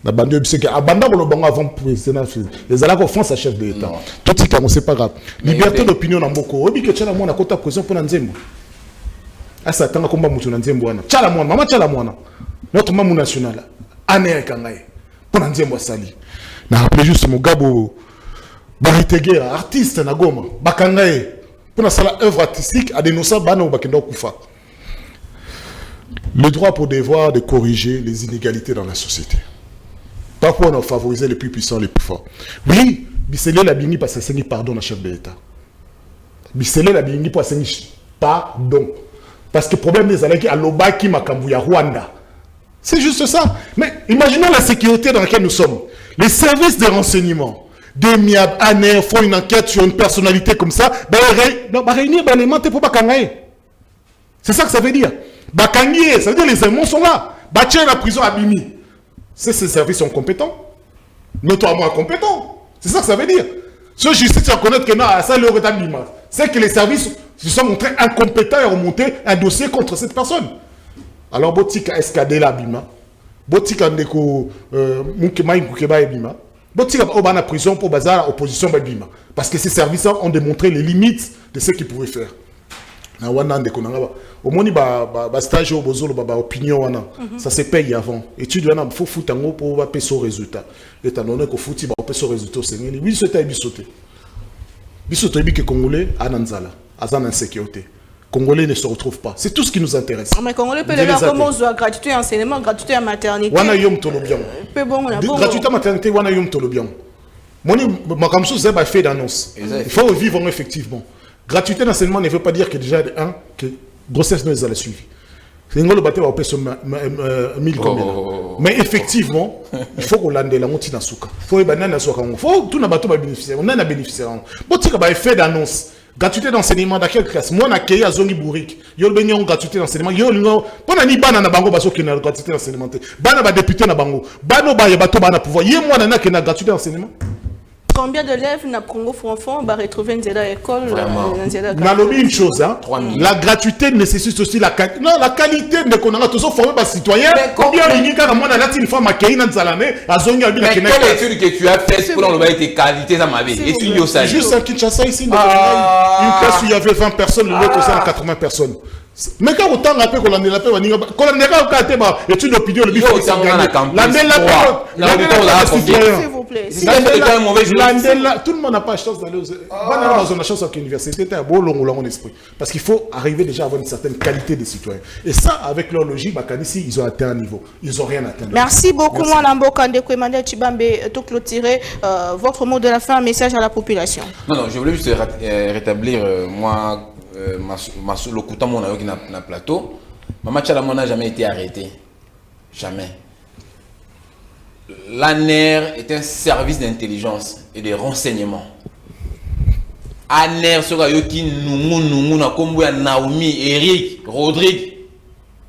La bande de que abandon le banc avant président les ala offense à chef de l'État tout ça c'est pas grave liberté d'opinion na mboko obi que tchala mwana kota prison pour nzembo asa tanga komba mutu na nzembo wana tchala mwana mama tchala mwana notre mamu national ané kangaye pour nzembo sali na rappelé juste Mugabo Baritegera artiste na Goma bakangaye pour na sala œuvre artistique à dénoncer bana bakendo kufa. Le droit pour devoir de corriger les inégalités dans la société. Pas pour nous favoriser les plus puissants, les plus forts. Oui, Bissele la bini parce que c'est pardon à chef de l'État. Bissele la bini parce que pardon. Parce que le problème des alliés à l'Obaki Makambouya Rwanda. C'est juste ça. Mais imaginons la sécurité dans laquelle nous sommes. Les services de renseignement, des MIAB, ANER font une enquête sur une personnalité comme ça. Réunir les éléments pour Bakangaye. C'est ça que ça veut dire. Bakangaye, ça veut dire les éléments sont là. Bâtir la prison à Bimi. Ces services sont compétents, notoirement incompétents. C'est ça que ça veut dire. Ce justice à connaître que non, ça le rétablissement. C'est que les services se sont montrés incompétents et ont monté un dossier contre cette personne. Alors, Botika escadé la bima. Botika ndeko Moukema Moukeba et bima. Botika Obana prison pour bazar opposition bima. Parce que ces services ont démontré les limites de ce qu'ils pouvaient faire. Au moins, stage au bozolo, opinion, ça se paye avant. Étude, il faut foutre un pour payer son résultat. Et t'as donné qu'il faut payer son résultat. Oui, c'est bisoté. Bisoté, que Congolais, Ananzala, Azan insécurité. Congolais ne se retrouvent pas. C'est tout ce qui nous intéresse. Mais Congolais peut le faire comme on soit gratuité enseignement, gratuité à maternité. Wana yom tolobian. Gratuité à maternité, wana yom tolobian. Moni, ma comme ça, c'est fait d'annonce. Il faut vivre effectivement. Gratuité d'enseignement ne veut pas dire que déjà, que grossesse ne les a suivi. C'est une bataille va sur 1000 combien. Mais effectivement, il faut qu'on lande la montée dans souka. Il faut que banane soit quand faut tout na bateau va bénéficier. On a un bénéficiaire. Bon, tu as fait d'annonce. Gratuité d'enseignement dans quelle classe? Moi, on a accueilli à Zongi Bourrique. Il y a une gratuité d'enseignement. Il y a une banane na bango baso qui na gratuité d'enseignement. Bana ba député na bango. Bano ba yabato bana pouvoir. Il y a moi na qui na gratuité d'enseignement. Combien d'élèves na Congo franc va retrouver une école? On a lobby une chose, hein. La gratuité nécessite aussi la qualité. Non, la qualité de qu'on a toujours formé par citoyen. Combien de gens comme moi on a une fois ma kéina nzalane à zongi abi la kéina. Quelle étude que tu as faite pour l'enlever tes qualités à ma vie? Étude au sage. Juste à Kinshasa ici, une classe où il y avait 20 personnes, l'autre aussi 80 personnes. Mais quand autant rappelé qu'on en est la paix, qu'on en est là au côté, étude d'opinion, le bifo, c'est gagné. S'il vous plaît. Tout le monde n'a pas la chance d'aller dans une chance à l'université, c'est un beau long esprit. Parce qu'il faut arriver déjà à avoir une certaine qualité de citoyens. Et ça, avec leur logique, ici, ils ont atteint un niveau. Ils n'ont rien atteint. Merci beaucoup, moi, Lambo Kandeko Emmanuel Chibambe, tout clôturer. Votre mot de la fin, un message à la population. Non, je voulais juste rétablir, moi. Le coup mon avis na plateau, Maman Tchalamon n'a jamais été arrêté. Jamais. L'ANER est un service d'intelligence et de renseignement. ANER sera yoki Nungu na kombo ya Naomi, Eric, Rodrigue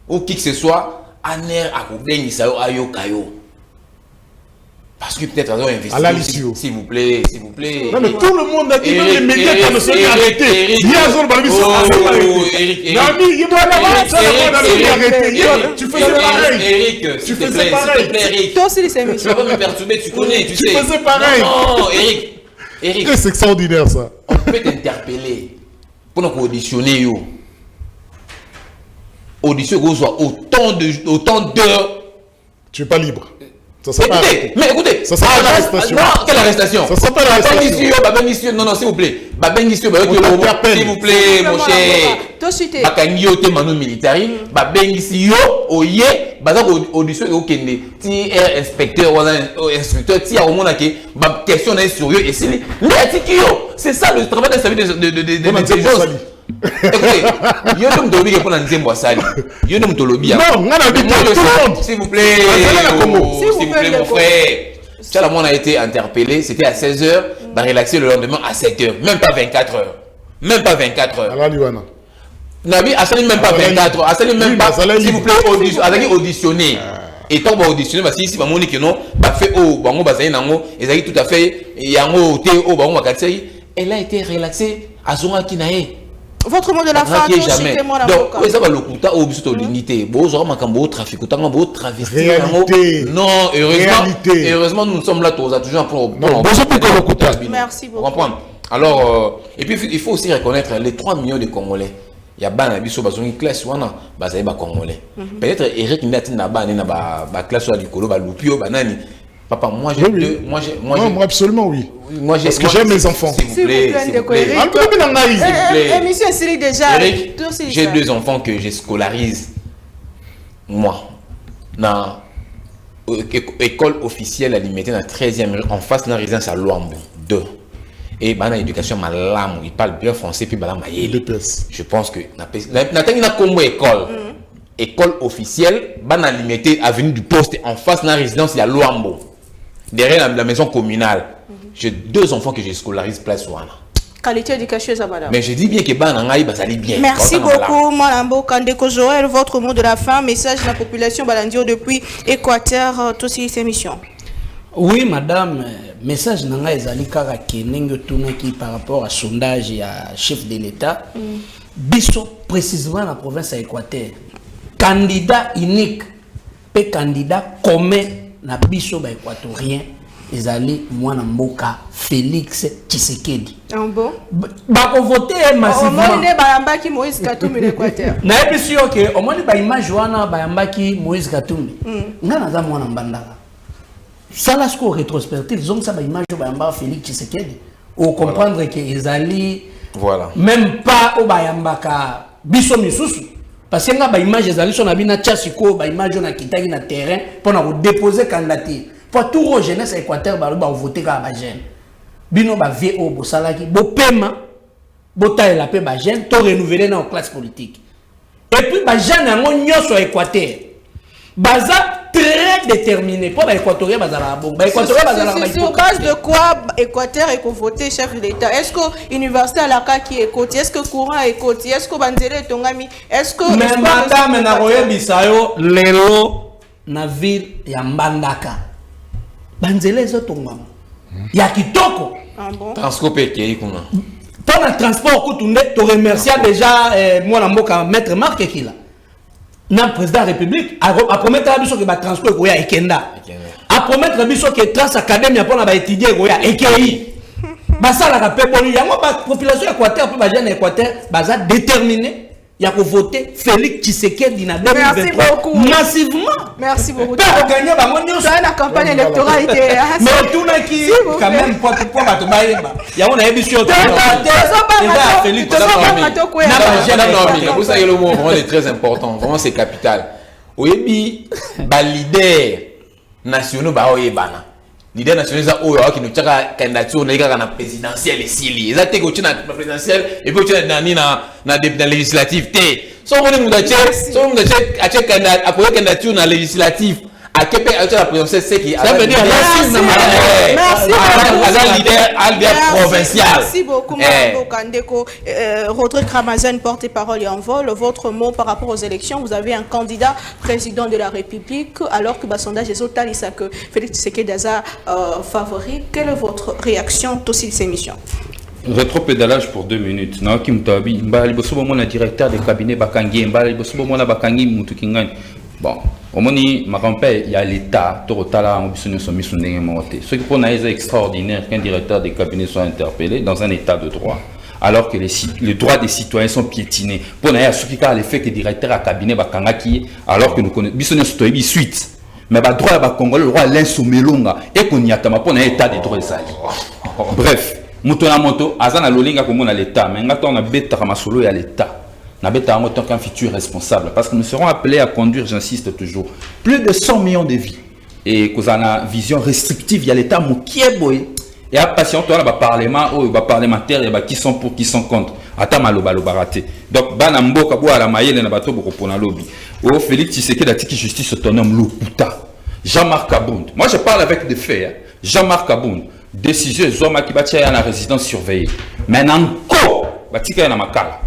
ou qui que ce soit, ANER a coupé Nisayo Ayokayo. Parce que peut-être ils ont investi. S'il vous plaît, s'il vous plaît. Non, mais tout le monde a dit que les médias ne sont pas arrêtés. Il y a un zone Barbie sur Eric. Nami, il doit arrêter. Tu faisais pareil. Eric, tu faisais pareil. Eric. Toi aussi, les émissions. Tu vas pas me perturber, tu connais, tu sais. Tu faisais pareil. Non, Eric. C'est extraordinaire ça. On peut t'interpeller pour nous auditionner. Audition, autant d'heures. Tu n'es pas libre. Ça s'appelle arrêté. Mais écoutez, Ça s'appelle arrestation. Non, quelle arrestation? Ça s'appelle arrestation. Non, s'il vous plaît. S'il vous plaît, mon cher. Bakangi yo te manu militaire, babengisi yo oye, baza audition yo kende. Ti inspecteur ou instructeur, ti a au monde que ba question est sur yo et c'est c'est ça le travail d'un service de intelligence. Écoutez, yo ne me dobi que pour l'anzembo asali. Yo ne me tolobi. Non, on a dit tout le monde. S'il vous plaît, mon frère. Chalamon a été interpellé, c'était à 16h, va relaxer le lendemain à 7h, même pas 24 heures. Même pas 24 heures. Alors, Liwana. Nabi, Assali même pas 24 heures. Assali même pas, s'il vous plaît, auditionner. Et tant que auditionner, parce que si vous que non, bah fait oh, bah on basaye nango, et tout à fait, yango te oh, bah on makatei, elle a été relaxée à Zonga Kinae. Votre mot de la fin, citez-moi la boca. Donc, ça va le couta au biso l'unité. Bon, genre makambo trafic, autant beau travesti. Réalité. Non, heureusement, nous sommes là tous, toujours pour. Merci beaucoup. Alors, et puis il faut aussi reconnaître les 3 millions de Congolais. Il y a ban biso bazongi classe wana bazaye ba Congolais. Peut-être Eric Ndati na ba na ba classe du Kolo ba Lupio banani. Papa, moi j'ai deux. Moi, absolument oui. Parce que j'aime mes enfants. S'il vous plaît. Émission Siri déjà. Eric, j'ai 2 enfants que je scolarise. Moi. Dans école officielle alimentée dans 13e en face de la résidence à Luambo. 2. Et dans l'éducation malam, il parle bien français puis balam mayele. Je pense que na comme école. École officielle, ban alimenté avenue du Poste en face de la résidence à Luambo. Derrière la maison communale. J'ai 2 enfants que je scolarise place Ouana. Qualité d'éducation, ça madame. Mais je dis bien que Banangaï va aller bien. Merci beaucoup, Malambo Kandeko Joël. Votre mot de la fin, message de la population Balandio depuis Équateur, toutes ces émissions. Oui, madame, message nanga ezali kaka kenenge tunaki par rapport à sondage et à chef de l'État. Biso précisément dans la province à Équateur. Candidat unique, pe candidat commun na biso ba équatorien. Ezali mwana mboka Félix Tshisekedi. Bon. Ba voter massivement. On m'a bayambaki Moïse Katumbi l'Équateur. Na ebisi yoke, on m'a dit ba image wana bayambaki Moïse Katumbi. Ngana za mwana mbandaka. Ça là ce qu'on rétrospective, ils ont ça ba image bayambaka Félix Tshisekedi. Ou comprendre que ezali même pas au bayambaka biso misusu. Parce que nga ba image ezali so na bina tchasiko ba image na kitaki na terrain pour na déposer candidature. Pour tout le jeunesse équateur ba voter ka ba jeune. Bino ba vie au bosalaki bo pema bo taille la pe ba jeune to renouveler na classe politique. Et puis ba jeune yango nyoso équateur. Baza très déterminé pour ba équatorien bazala bon. Ba équatorien bazala ba. Sur base de quoi Équateur est voté chef de l'État? Est-ce que l'université à la qui est côté? Est-ce que courant est côté? Est-ce que Banzele Tongami? Est-ce que mais madame na roye bisayo lelo na ville ya Mbandaka. Banzele Zotongam. Ya kitoko. Transcopé qui est comme pour le transport kutunde te remercier déjà moi na mboka maître Marc Kila. Na président de la République a promettre biso que ba transport ko ya ekenda. A promettre biso que trans académie pour na ba étudier ko ya EKI. Ba sala ka pe boni yango ba population équateur pe ba jeune équateur baza déterminé. Il y a voter Félix Tshisekedi dans 2023 massivement. Merci beaucoup. Pour gagner la campagne électorale. Mais tout le qui quand même pour il y a une émission Félix vous savez le mot vraiment est très important, vraiment c'est capital. Oyebi ba leader nationaux ba oyebana. Leader national za oyo qui nous tchaka candidature na présidentielle ici. Exacté que tu na présidentielle et puis tu na législative té. So on nous a check candidature na législative. À Québec, la présidentielle c'est qui ça veut dire leader provincial. Merci beaucoup Mambo Kandeko. Rodrigue Ramazan, porte-parole et en vol. Votre mot par rapport aux élections, vous avez un candidat président de la République alors que le sondage des autres dit que Félix Tshisekedi Daza favori. Quelle est votre réaction aussi de ces missions? Rétropédalage pour 2 minutes. Naoki Mutabi, Mbali Bosobo mon directeur de cabinet Bakangi, Mbali Bosobo mon Bakangi Mutukingani. Bon, au moment où ma grand-père, il y a l'État, Torotala, on a mis son nez. Ce qui est extraordinaire qu'un directeur des cabinets soit interpellé dans un état de droit, alors que les droits des citoyens sont piétinés. Pour n'aller à ce qui a l'effet que le directeur à cabinet, alors que nous connaissons suite. mais ba droit ba congolais le roi l'insomelonga et qu'on y attama pour un état de droit ezali. Bref, moto na moto azana lolinga ko mona l'état mais ngata on a beta ka masolo ya l'état. Na beta en tant qu'un futur responsable parce que nous serons appelés à conduire, j'insiste toujours, plus de 100 millions de vies et qu'on a une vision restrictive, il y a l'état mokieboy et à patient toi là ba parlement ou ba parlementaire ba qui sont pour qui sont contre. Ata maloba loba raté. Donc bana mboka bo ala mayele na bato boko pona lobby. Oh Félix Tshisekedi a dit justice autonome Loputa. Jean-Marc Abound. Moi je parle avec des faits. Hein. Jean-Marc Abound. Décision Zoma qui batia na résidence surveillée. Maintenant ko batika na makala.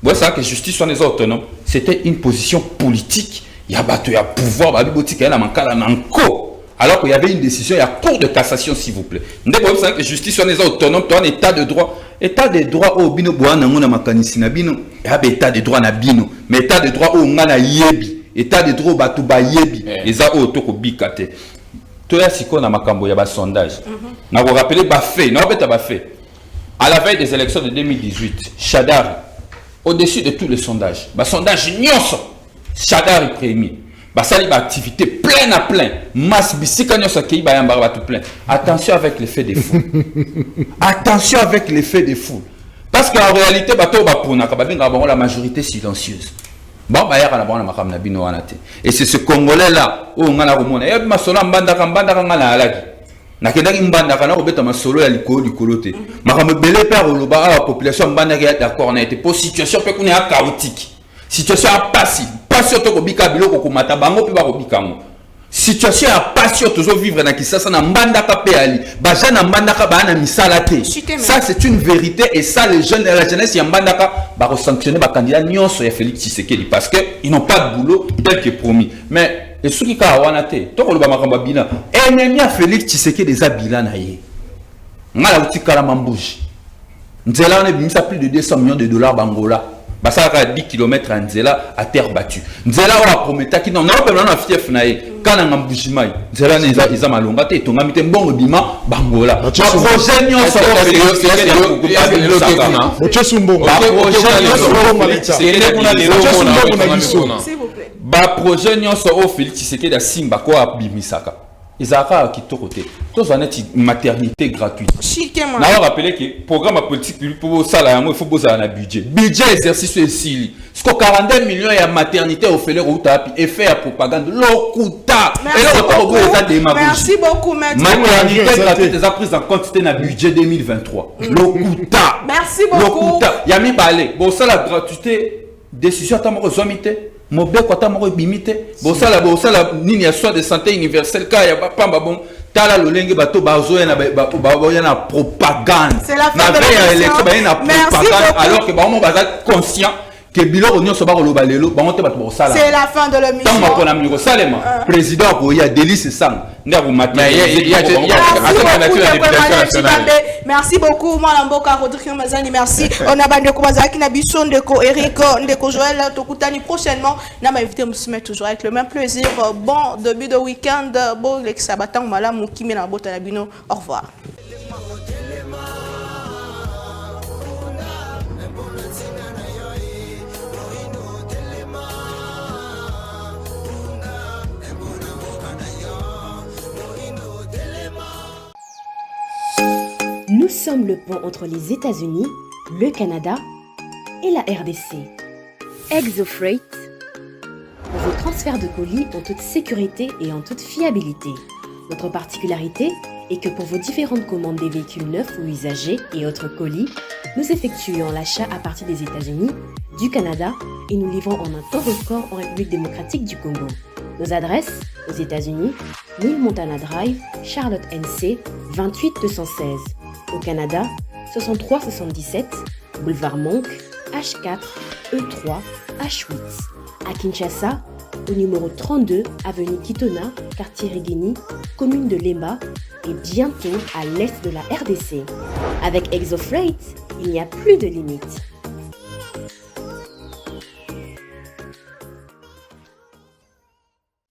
Vous savez que justice soit les autonomes, c'était une position politique. Il y a bateau, il y a pouvoir, babibotika na makala nanko. Alors qu'il y avait une décision, il y a cour de cassation s'il vous plaît. Vous savez que justice soit les autonomes, toi un état de droit. État de droit au bino boana ngona makanisi na bino. Il y a état de droit na bino. Mais état de droit au ngana yebi. État de droit batu ba yebi. Eza o toko bikate. Toya siko na makambo ya ba sondage. Na vous rappeler ba fait, na beta ba fait. À la veille des élections de 2018, Chadari au-dessus de tous les sondages. Ba sondage nyonso. Chadari premier. Ba sali ba activité plein à plein. Masse bisika nyonso ki ba yamba ba tout plein. Attention avec l'effet des foules. Attention avec l'effet des foules. Parce qu'en réalité bato ba pona ka ba benga ba la majorité silencieuse. Bon ba yaka na ba na makam na bino wana te. Et c'est ce Congolais là o ngana ko mona. Yebi masolo mbanda ngana alaki. Na kendaki mbanda kana ko beta masolo ya likolo te. Makam belé père oloba a population mbanda ki d'accord na été pour situation pe kuna ya chaotique. Situation a passé. Passion to ko bika biloko ko mata bango pe ba ko bikango. Situation a passion toujours vivre na Kisasa na mbandaka pe ali. Baja na mbandaka ba na misala te. Ça c'est une vérité et ça les jeunes la jeunesse ya mbandaka ba sanctionner ba candidat nyonso ya Félix Tshisekedi parce que ils n'ont pas de boulot tel que promis. Mais et ceux qui ka wana te to ko ba makamba bina ennemi ya Félix Tshisekedi des abila na ye. Ngala utikala mambuji. Nzela na bimisa plus de 200 millions de dollars bangola. Basaka 10 km à Nzela à terre battue. Nzela on a promis qui non pas na fief na ye kana ngambujimai. Nzela neza iza malonga te tonga mite mbongo bima bangola. Projet nyonso ba projet nyonso o Félix Tshisekedi asimba ko abimisaka. Izaka kitoko te. Tous en est maternité gratuite. Na va rappeler que programme politique pour ça là il faut poser un budget. Budget exercice ici. Ce que 42 millions ya maternité au fait le routapi effet à propagande lokuta. Merci beaucoup maître. Maternité gratuite est prise en compte c'était na budget 2023. Lokuta. Merci beaucoup. Lokuta. Yami balé. Bon ça la gratuité décision tamoko zomité. Mobeko tamoko bimité. Bon ça la nini ya soins de santé universelle ka ya pamba bon. Tala lolenge bato bazoya na na propagande. C'est la fin de l'élection. Alors que bazo baza conscient que biloko nyonso ba koloba lelo bango te bato ba sala. C'est la fin de l'émission. Tant ko na miko salema. Président ko ya délice sang. Nda ko matin. Merci beaucoup Mwana Mboka Rodrigue Mazani, merci. On a bande ko bazaki na biso ndeko Eric ndeko Joël tokutani prochainement na ma invité Moussoumet toujours avec le même plaisir. Bon début de week-end. Bon le sabatang malamu kimi na bota na bino. Au revoir. Nous sommes le pont entre les États-Unis, le Canada et la RDC. ExoFreight, pour vos transferts de colis en toute sécurité et en toute fiabilité. Notre particularité est que pour vos différentes commandes des véhicules neufs ou usagés et autres colis, nous effectuons l'achat à partir des États-Unis, du Canada et nous livrons en un temps record en République démocratique du Congo. Nos adresses aux États-Unis, 1000 Montana Drive, Charlotte NC, 28216. Au Canada, 6377, boulevard Monk, H4, E3, H8. À Kinshasa, au numéro 32, avenue Kitona, quartier Rigeni, commune de Lemba et bientôt à l'est de la RDC. Avec ExoFreight, il n'y a plus de limites.